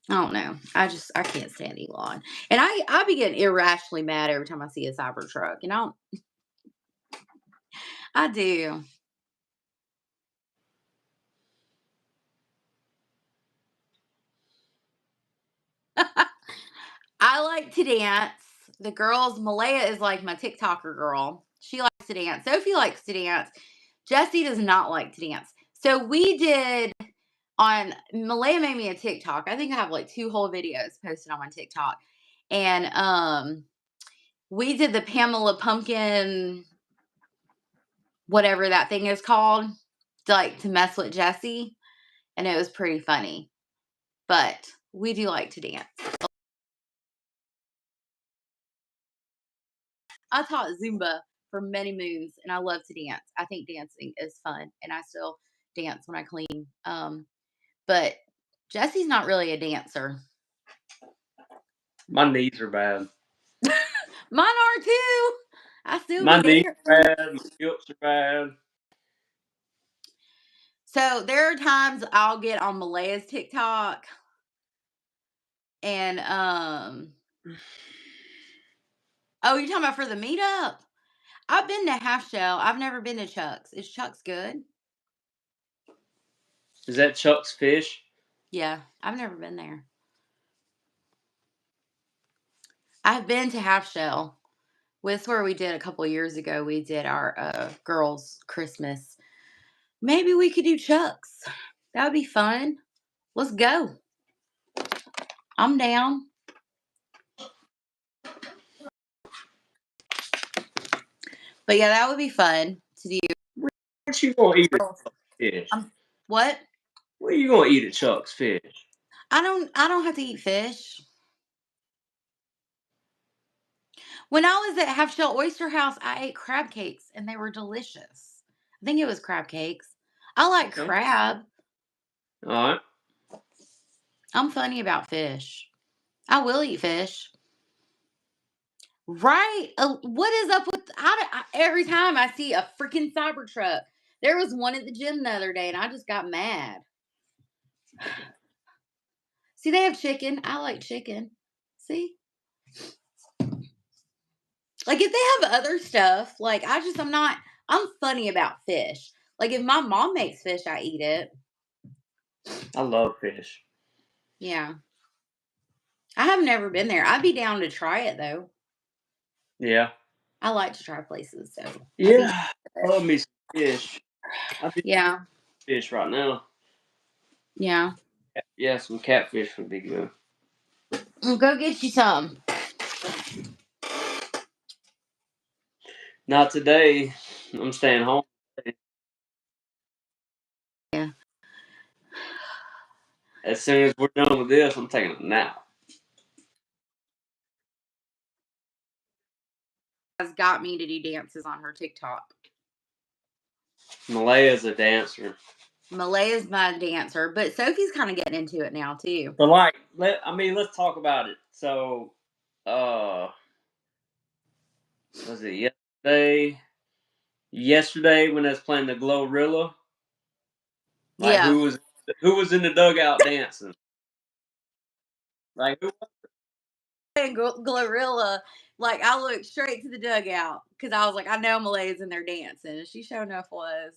I don't know. I can't stand Elon. And I be getting irrationally mad every time I see a Cybertruck. I do. I like to dance. The girls, Malaya is like my TikToker girl. She likes to dance. Sophie likes to dance. Jesse does not like to dance. So we did on Malaya made me a TikTok. I think I have like 2 whole videos posted on my TikTok. And we did the Pamela Pumpkin, whatever that thing is called, to mess with Jesse. And it was pretty funny. But we do like to dance. I taught Zumba for many moons, and I love to dance. I think dancing is fun, and I still dance when I clean. But Jesse's not really a dancer. My knees are bad. Mine are too. I still My be knees are dancing. bad. My hips are bad. So there are times I'll get on Malaya's TikTok and oh, you're talking about for the meetup? I've been to Half Shell. I've never been to Chuck's. Is Chuck's good? Is that Chuck's Fish? Yeah, I've never been there. I've been to Half Shell. That's where we did a couple of years ago. We did our girls' Christmas. Maybe we could do Chuck's. That would be fun. Let's go. I'm down. But yeah, that would be fun to do. What you gonna eat at Chuck's Fish? What? What are you gonna eat at Chuck's Fish? I don't have to eat fish. When I was at Half Shell Oyster House, I ate crab cakes and they were delicious. I think it was crab cakes. I like crab. All right. I'm funny about fish. I will eat fish. Right? What is up with every time I see a freaking Cybertruck? There was one at the gym the other day and I just got mad. See, they have chicken. I like chicken. See? Like, if they have other stuff, like, I'm funny about fish. Like, if my mom makes fish, I eat it. I love fish. Yeah. I have never been there. I'd be down to try it, though. Yeah. I like to try places, so. Yeah. I love me some fish. Yeah. Fish right now. Yeah. Yeah, some catfish would be good. Well, go get you some. Not today. I'm staying home today. Yeah. As soon as we're done with this, I'm taking a nap. Has got me to do dances on her TikTok. Malaya's a dancer. Malaya's my dancer, but Sophie's kind of getting into it now too. But like, let's talk about it. So, was it yesterday? Yesterday when I was playing the Glorilla, like Yeah. who was in the dugout dancing? Like who? And Glorilla, like, I looked straight to the dugout because I was like, I know Malaya's in there dancing, and she sure enough was.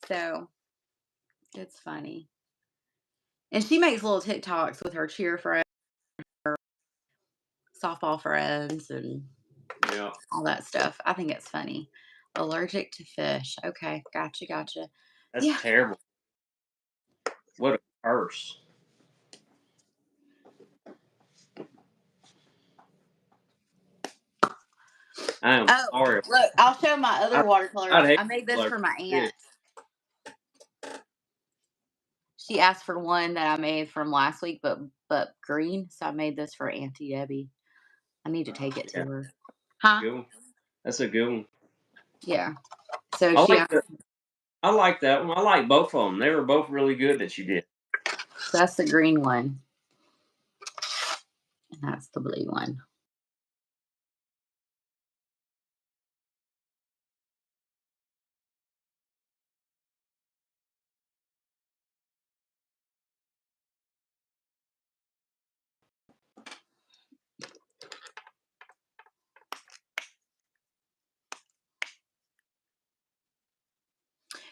So it's funny. And she makes little TikToks with her cheer friends, her softball friends, and all that stuff. I think it's funny. Allergic to fish. Okay, gotcha. That's terrible. What a curse. I am sorry. Look, I'll show my other watercolors. I made this for my aunt. She asked for one that I made from last week, but green. So I made this for Auntie Debbie. I need to take it to her. Huh? That's a good one. Yeah. So I like that one. I like both of them. They were both really good that you did. So that's the green one. And that's the blue one.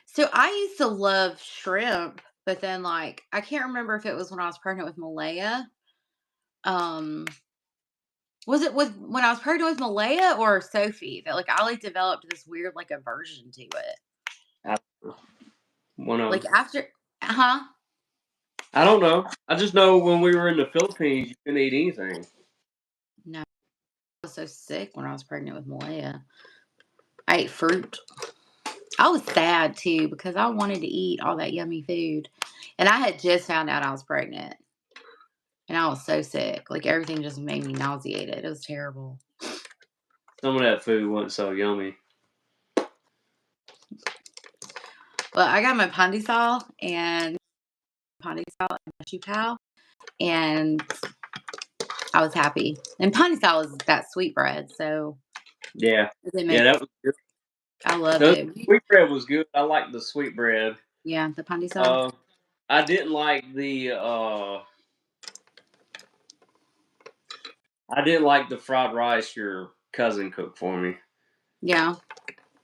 So I used to love shrimp, but then like I can't remember if it was when I was pregnant with Malaya. Was it when I was pregnant with Malaya or Sophie that like I like developed this weird like aversion to it? One of like after, huh? I don't know. I just know when we were in the Philippines, you couldn't eat anything. No, I was so sick when I was pregnant with Malaya. I ate fruit. I was sad too because I wanted to eat all that yummy food, and I had just found out I was pregnant, and I was so sick. Like everything just made me nauseated. It was terrible. Some of that food wasn't so yummy. Well, I got my pandesal and my pal, and I was happy. And pandesal is that sweet bread, so Yeah. they Yeah, make. that was good. I love The it. sweet bread was good. I like the sweet bread. Yeah, the pandesal. Uh, I didn't like the fried rice your cousin cooked for me. Yeah.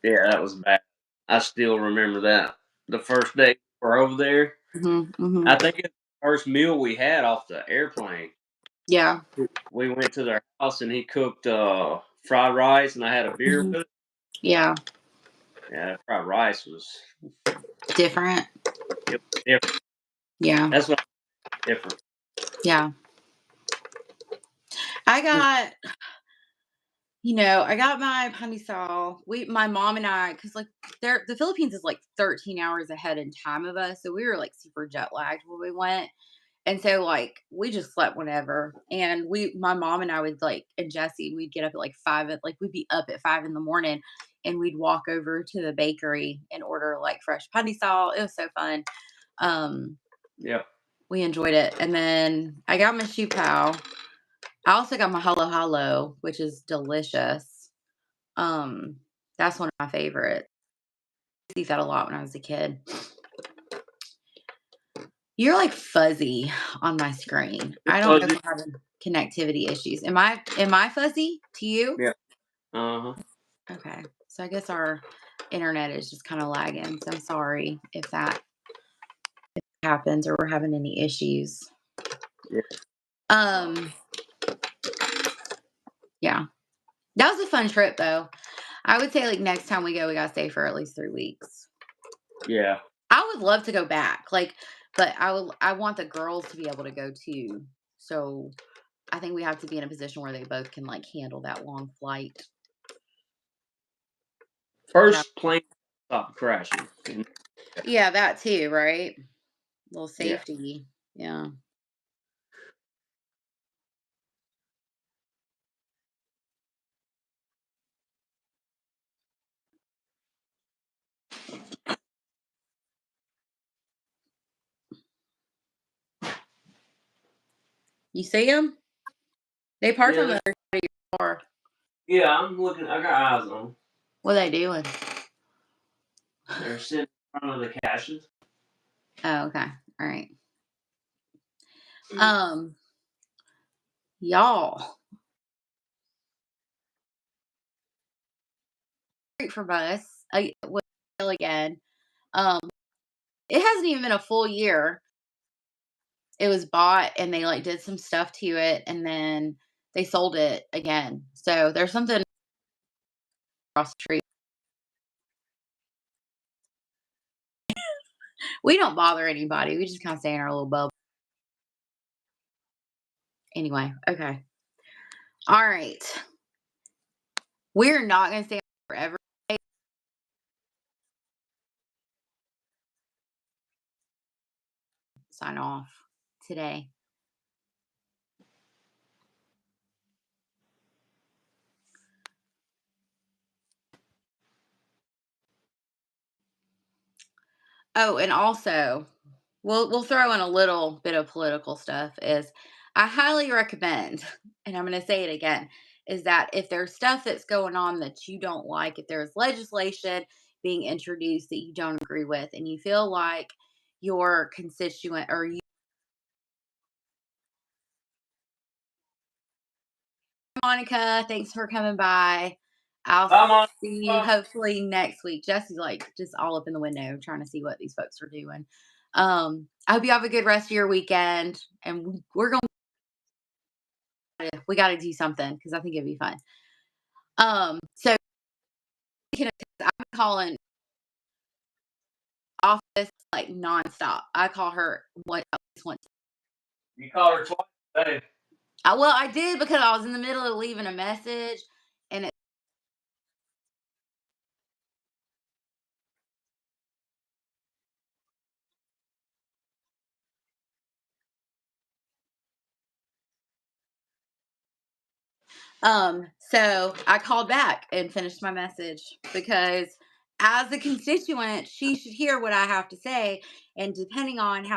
Yeah, that was bad. I still remember that. The first day we were over there, Mm-hmm. I think it's the first meal we had off the airplane. Yeah. We went to their house and he cooked fried rice and I had a beer Hmm. with it. Yeah. Yeah, that fried rice was Different. it was different. Yeah. That's what different. Yeah. I got, I got my pandesal. My mom and I, because like the Philippines is like 13 hours ahead in time of us, so we were like super jet lagged when we went. And so, like, we just slept whenever. And my mom and I would like, and Jesse, we'd get up at like we'd be up at 5 in the morning and we'd walk over to the bakery and order like fresh pandesal. It was so fun. Um, Yep. we enjoyed it. And then I got my shoe pal. I also got my halo halo, which is delicious. Um, that's one of my favorites. I used to eat that a lot when I was a kid. You're like fuzzy on my screen. I don't know if Fuzzy. we're having connectivity issues. Am I fuzzy to you? Yeah. Uh huh. Okay. So I guess our internet is just kind of lagging. So I'm sorry if that happens or we're having any issues. Yeah. Um yeah. That was a fun trip though. I would say like next time we go, we gotta stay for at least 3 weeks. Yeah. I would love to go back. But I want the girls to be able to go too. So I think we have to be in a position where they both can like handle that long flight. Yeah. First plane stopped crashing. Yeah, that too, right? Little Yeah. safety. Yeah. You see them? They parked on Yeah. the other side of your car. Yeah. I'm looking. I got eyes on 'em. What are they doing? They're sitting in front of the caches. Oh, okay. All right. Um, y'all, great for us. I will again. Um, it hasn't even been a full year. It was bought and they like did some stuff to it and then they sold it again. So there's something across the street. We don't bother anybody. We just kind of stay in our little bubble. Anyway, okay. All right. We're not gonna stay forever. Sign off today. Oh, and also, we'll throw in a little bit of political stuff. Is I highly recommend, and I'm going to say it again, is that if there's stuff that's going on that you don't like, if there's legislation being introduced that you don't agree with, and you feel like your constituent or you, Monica, thanks for coming by. I'll I'm on. see you hopefully next week. Jesse's like just all up in the window trying to see what these folks are doing. I hope you have a good rest of your weekend, and we're going. We got to do something because I think it'd be fun. So I'm calling office like nonstop. I call her once. You called her twice today. Well, I did because I was in the middle of leaving a message, and so I called back and finished my message because as a constituent, she should hear what I have to say. And depending on how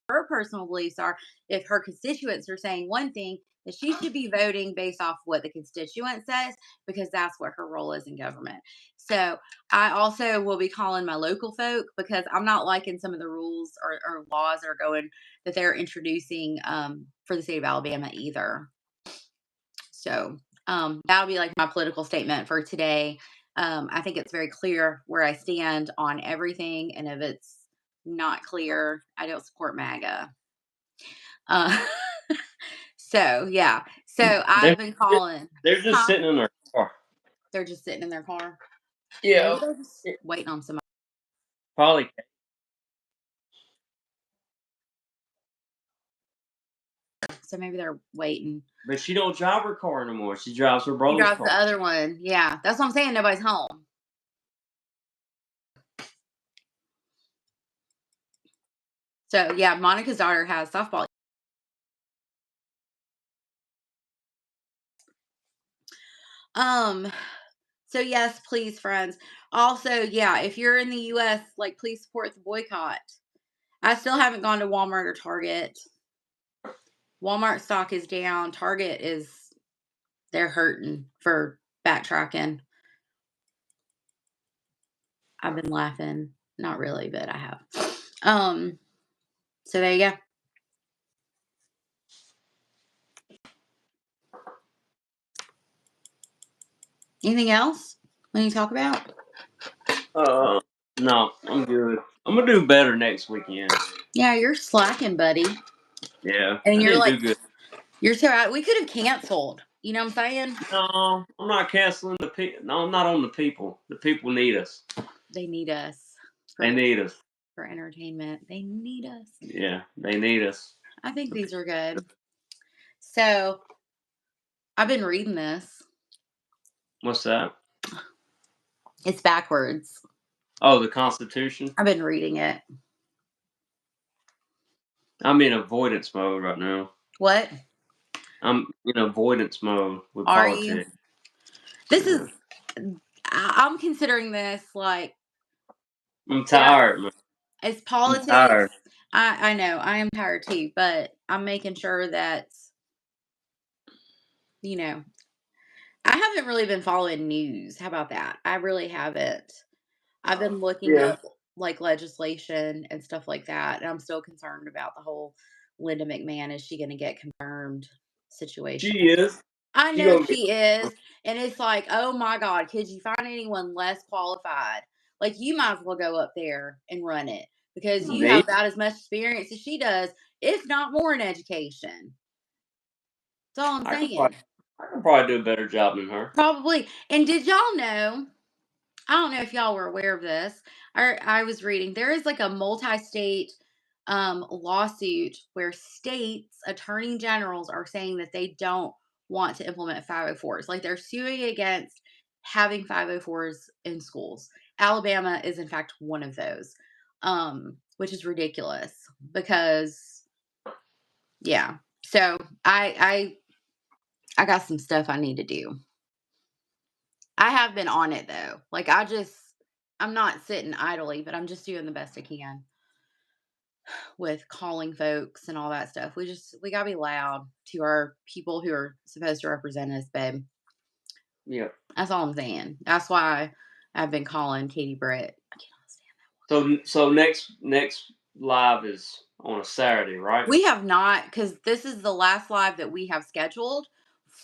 her personal beliefs are, if her constituents are saying one thing, that she should be voting based off what the constituent says, because that's what her role is in government. So I also will be calling my local folk, because I'm not liking some of the rules or laws that they're introducing for the state of Alabama either. So that'll be like my political statement for today. I think it's very clear where I stand on everything. And if it's not clear, I don't support MAGA. So, yeah. So I've been calling. They're just sitting in their car. They're just sitting in their car. Yeah. Maybe they're just waiting on somebody. Probably. So maybe they're waiting. But she don't drive her car anymore. She drives her She brother's drives car. the other one. Yeah. That's what I'm saying. Nobody's home. So, yeah, Monica's daughter has softball. So yes, please, friends. Also, yeah, if you're in the US, like, please support the boycott. I still haven't gone to Walmart or Target. Walmart stock is down. Target they're hurting for backtracking. I've been laughing. Not really, but I have. So there you go. Anything else when you talk about? No, I'm good. I'm gonna do better next weekend. Yeah, you're slacking, buddy. Yeah, And I you're didn't like, do good. you're so out. We could have canceled. You know what I'm saying? No, I'm not canceling the people. No, I'm not on the people. The people need us. They need us. They need us for entertainment. They need us. Yeah, they need us. I think these are good. So I've been reading this. What's that? It's backwards. Oh, the Constitution? I've been reading it. I'm in avoidance mode right now. What? I'm in avoidance mode with Are politics. you? This is, I'm considering this like, I'm tired, man. it's politics. I'm tired. I know, I am tired too, but I'm making sure that, you know, I haven't really been following news. How about that? I really haven't. I've been looking up like legislation and stuff like that, and I'm still concerned about the whole Linda McMahon, is she going to get confirmed situation. She is. I know she is, and it's like, oh my God, could you find anyone less qualified? Like, you might as well go up there and run it, because you have about as much experience as she does, if not more, in education. That's all I'm saying. I can probably do a better job than her. Probably. And did y'all know? I don't know if y'all were aware of this. I was reading, there is like a multi-state lawsuit where states attorney generals are saying that they don't want to implement 504s. Like, they're suing against having 504s in schools. Alabama is in fact one of those, which is ridiculous because, yeah. So I got some stuff I need to do. I have been on it though. Like, I'm not sitting idly, but I'm just doing the best I can with calling folks and all that stuff. We gotta be loud to our people who are supposed to represent us, babe. Yeah. That's all I'm saying. That's why I've been calling Katie Britt. I cannot stand that. So next live is on a Saturday, right? We have not, because this is the last live that we have scheduled,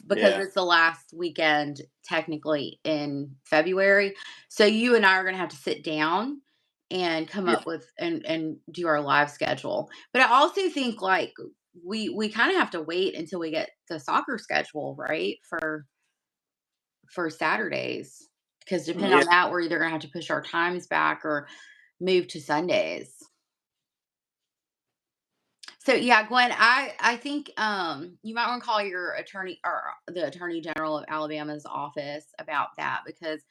because it's the last weekend technically in February. So you and I are going to have to sit down and come up with and do our live schedule. But I also think, like, we kind of have to wait until we get the soccer schedule right for Saturdays, because depending on that, we're either going to have to push our times back or move to Sundays. So yeah, Gwen, I think you might want to call your attorney, or the Attorney General of Alabama's office, about that, because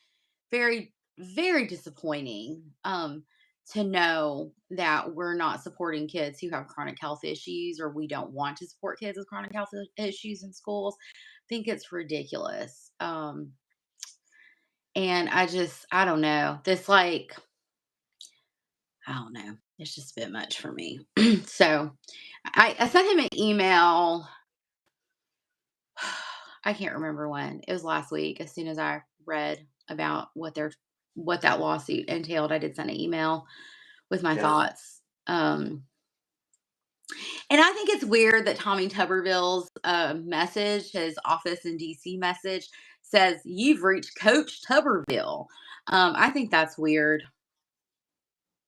very, very disappointing to know that we're not supporting kids who have chronic health issues, or we don't want to support kids with chronic health issues in schools. I think it's ridiculous. And I don't know. This like, I don't know. It's just a bit much for me. So I sent him an email. I can't remember when. It was last week. As soon as I read about what that lawsuit entailed, I did send an email with my thoughts. And I think it's weird that Tommy Tuberville's message, his office in DC message, says you've reached Coach Tuberville. I think that's weird.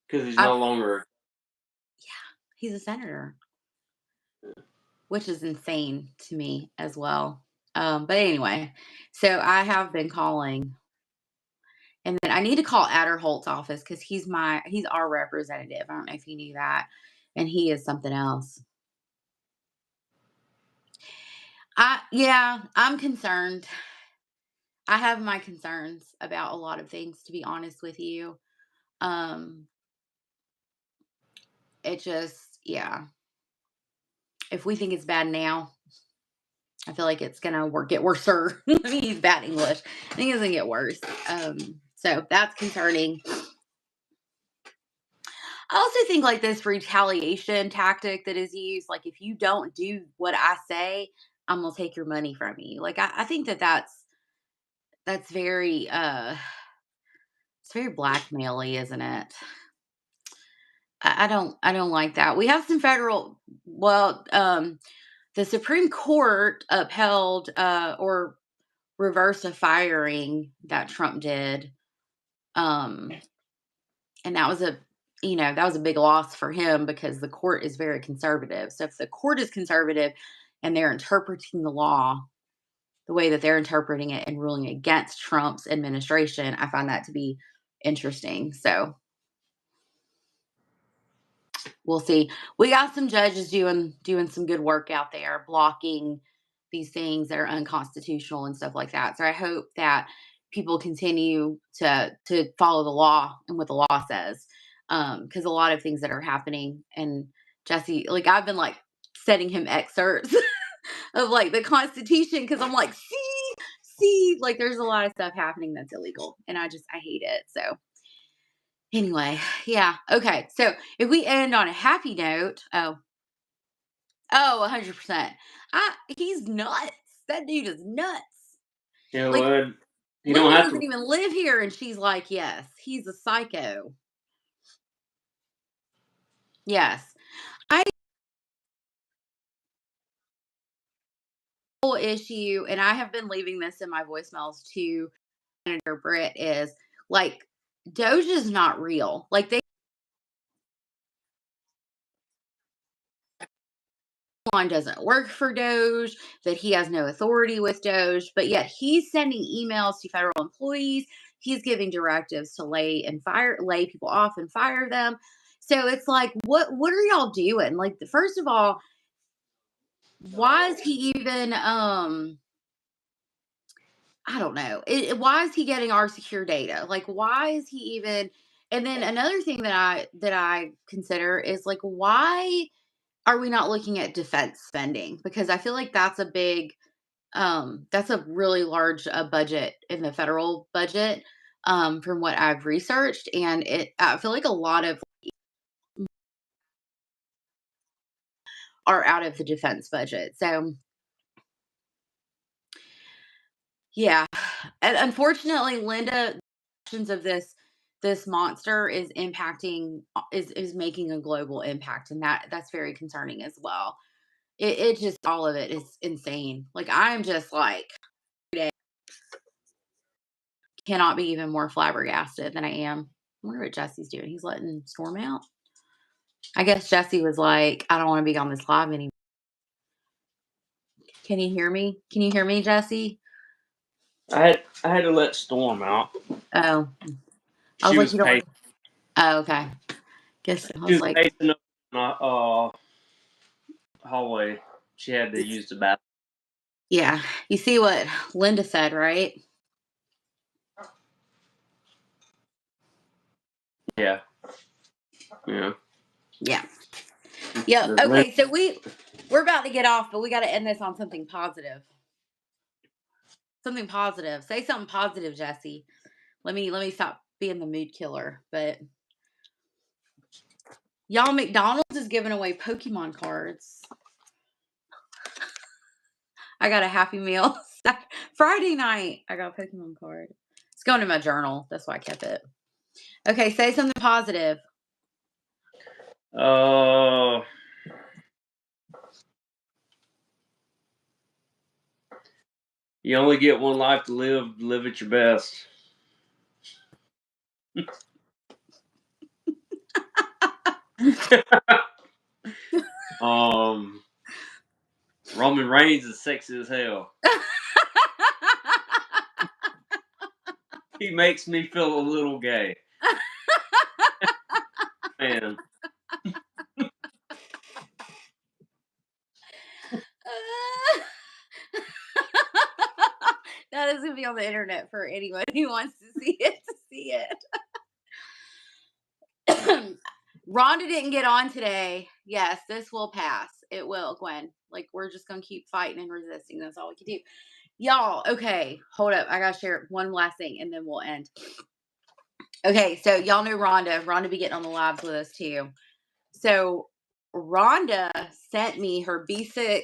Because he's no longer. Yeah, he's a senator, which is insane to me as well. But anyway, so I have been calling, and then I need to call Adderholt's office because he's our representative. I don't know if you knew that, and he is something else. I'm concerned. I have my concerns about a lot of things, to be honest with you. It just, yeah. If we think it's bad now, I feel like it's gonna get worse. I mean, he's bad English. I think it's gonna get worse. So that's concerning. I also think like this retaliation tactic that is used, like if you don't do what I say, I'm gonna take your money from you. Like I think that's very it's very blackmaily, isn't it? I don't like that. We have some the Supreme Court upheld or reversed a firing that Trump did. And that was that was a big loss for him because the court is very conservative. So if the court is conservative and they're interpreting the law the way that they're interpreting it and ruling against Trump's administration, I find that to be interesting. So we'll see. We got some judges doing some good work out there, blocking these things that are unconstitutional and stuff like that. So I hope that people continue to follow the law and what the law says, because a lot of things that are happening. And Jesse, like I've been like sending him excerpts of like the Constitution because I'm like, see, like there's a lot of stuff happening that's illegal, and I hate it. So anyway, yeah. Okay. So if we end on a happy note, 100%. He's nuts. That dude is nuts. Yeah, Like well, you don't Linda have doesn't to. even live here, and she's like, yes, he's a psycho. Yes. I whole issue, and I have been leaving this in my voicemails to Senator Britt is like Doge is not real. Like they doesn't work for Doge, that he has no authority with Doge, but yet he's sending emails to federal employees. He's giving directives to lay people off and fire them. So it's like, what are y'all doing? Like, first of all, why is he even I don't know. Why is he getting our secure data? Like, why is he even? And then another thing that I consider is like, why are we not looking at defense spending? Because I feel like that's a really large budget in the federal budget, from what I've researched, and I feel like a lot of are out of the defense budget. So yeah, and unfortunately, Linda, actions of this monster is impacting is making a global impact, and that's very concerning as well. It just all of it is insane. Like I'm just like cannot be even more flabbergasted than I am. I wonder what Jesse's doing. He's letting Storm out. I guess Jesse was like, I don't want to be on this live anymore. Can you hear me? Can you hear me, Jesse? I had to let Storm out. Oh, I She was like, was you don't want. pacing. Oh, okay. Guess I She was was like, pacing up my hallway. She had to use the bathroom. yeah. You see what Linda said, right? Yeah. Yeah. Yeah. Yeah. Okay. So we're about to get off, but we got to end this on something positive. Something positive. Say something positive, Jesse. Let me stop being the mood killer. But y'all, McDonald's is giving away Pokemon cards. I got a Happy Meal Friday night. I got a Pokemon card. It's going in my journal. That's why I kept it. Okay, say something positive. You only get one life to live. Live at your best. Roman Reigns is sexy as hell. He makes me feel a little gay. Man. That is going to be on the internet for anyone who wants to see it. Rhonda didn't get on today. Yes, this will pass. It will, Gwen. Like, we're just going to keep fighting and resisting. That's all we can do. Y'all, okay, hold up. I got to share one last thing, and then we'll end. Okay, so y'all know Rhonda. Rhonda be getting on the lives with us, too. So, Rhonda sent me her B6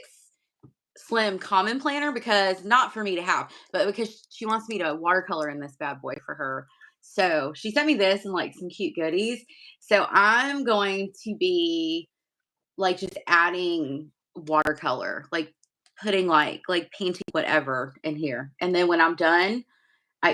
Slim Common Planner because, not for me to have, but because she wants me to watercolor in this bad boy for her. So she sent me this and like some cute goodies. So I'm going to be like just adding watercolor, like putting like painting whatever in here. And then when I'm done,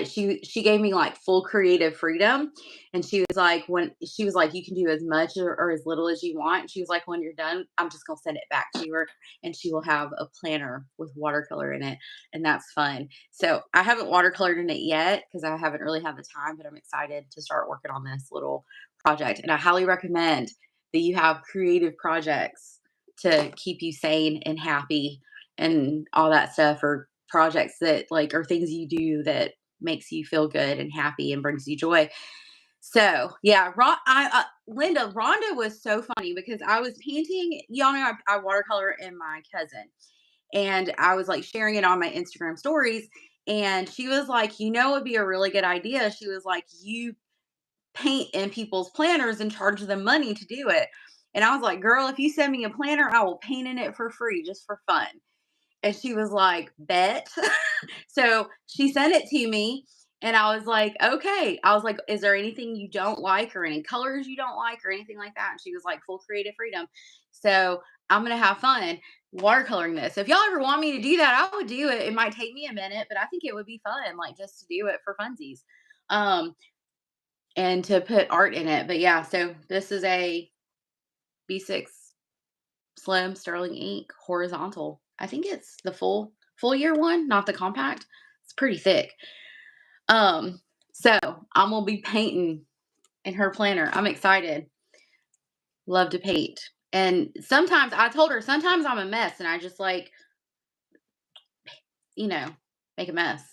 she gave me like full creative freedom, and she was like, you can do as much or as little as you want. She was like, when you're done, I'm just gonna send it back to her, and she will have a planner with watercolor in it, and that's fun. So I haven't watercolored in it yet because I haven't really had the time, but I'm excited to start working on this little project, and I highly recommend that you have creative projects to keep you sane and happy and all that stuff, or projects that like are things you do that makes you feel good and happy and brings you joy. So yeah, Linda, Rhonda was so funny because I was painting. Y'all know I watercolor in my cousin, and I was like sharing it on my Instagram stories. And she was like, it'd be a really good idea. She was like, you paint in people's planners and charge them money to do it. And I was like, girl, if you send me a planner, I will paint in it for free, just for fun. And she was like, bet. So she sent it to me, and I was like, okay. I was like, is there anything you don't like or any colors you don't like or anything like that? And she was like, full creative freedom. So I'm going to have fun watercoloring this. If y'all ever want me to do that, I would do it. It might take me a minute, but I think it would be fun, like just to do it for funsies. And to put art in it. But yeah, so this is a B6 Slim Sterling ink horizontal. I think it's the full year one, not the compact. It's pretty thick. So I'm gonna be painting in her planner. I'm excited. Love to paint. And sometimes I told her sometimes I'm a mess and I just like, make a mess.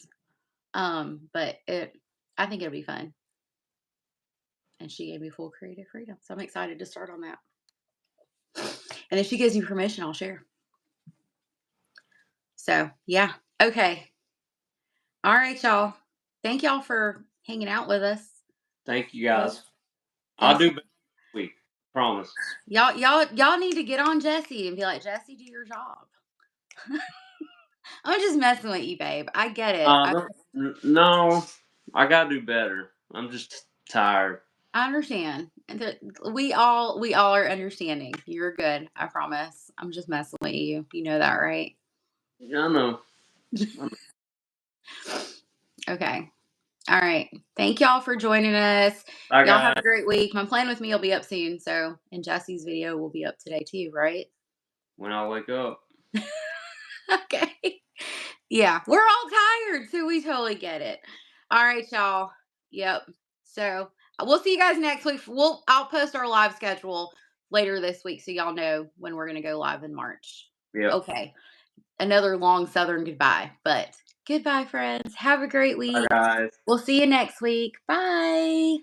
But I think it'll be fun. And she gave me full creative freedom. So I'm excited to start on that. And if she gives me permission, I'll share. So yeah. Okay. All right, y'all. Thank y'all for hanging out with us. Thank you guys. I'll do better this week. Promise. Y'all need to get on Jesse and be like, Jesse, do your job. I'm just messing with you, babe. I get it. No, I gotta do better. I'm just tired. I understand. We all are understanding. You're good. I promise. I'm just messing with you. You know that, right? Yeah, I know. Okay. All right. Thank y'all for joining us. Bye, y'all guys. have a great week. My plan with me will be up soon. So, and Jesse's video will be up today too, right? When I wake up. Okay. Yeah, we're all tired, so we totally get it. All right, y'all. Yep. So we'll see you guys next week. I'll post our live schedule later this week so y'all know when we're gonna go live in March. Yeah. Okay. Another long Southern goodbye, but goodbye, friends. Have a great week. Bye, guys. We'll see you next week. Bye.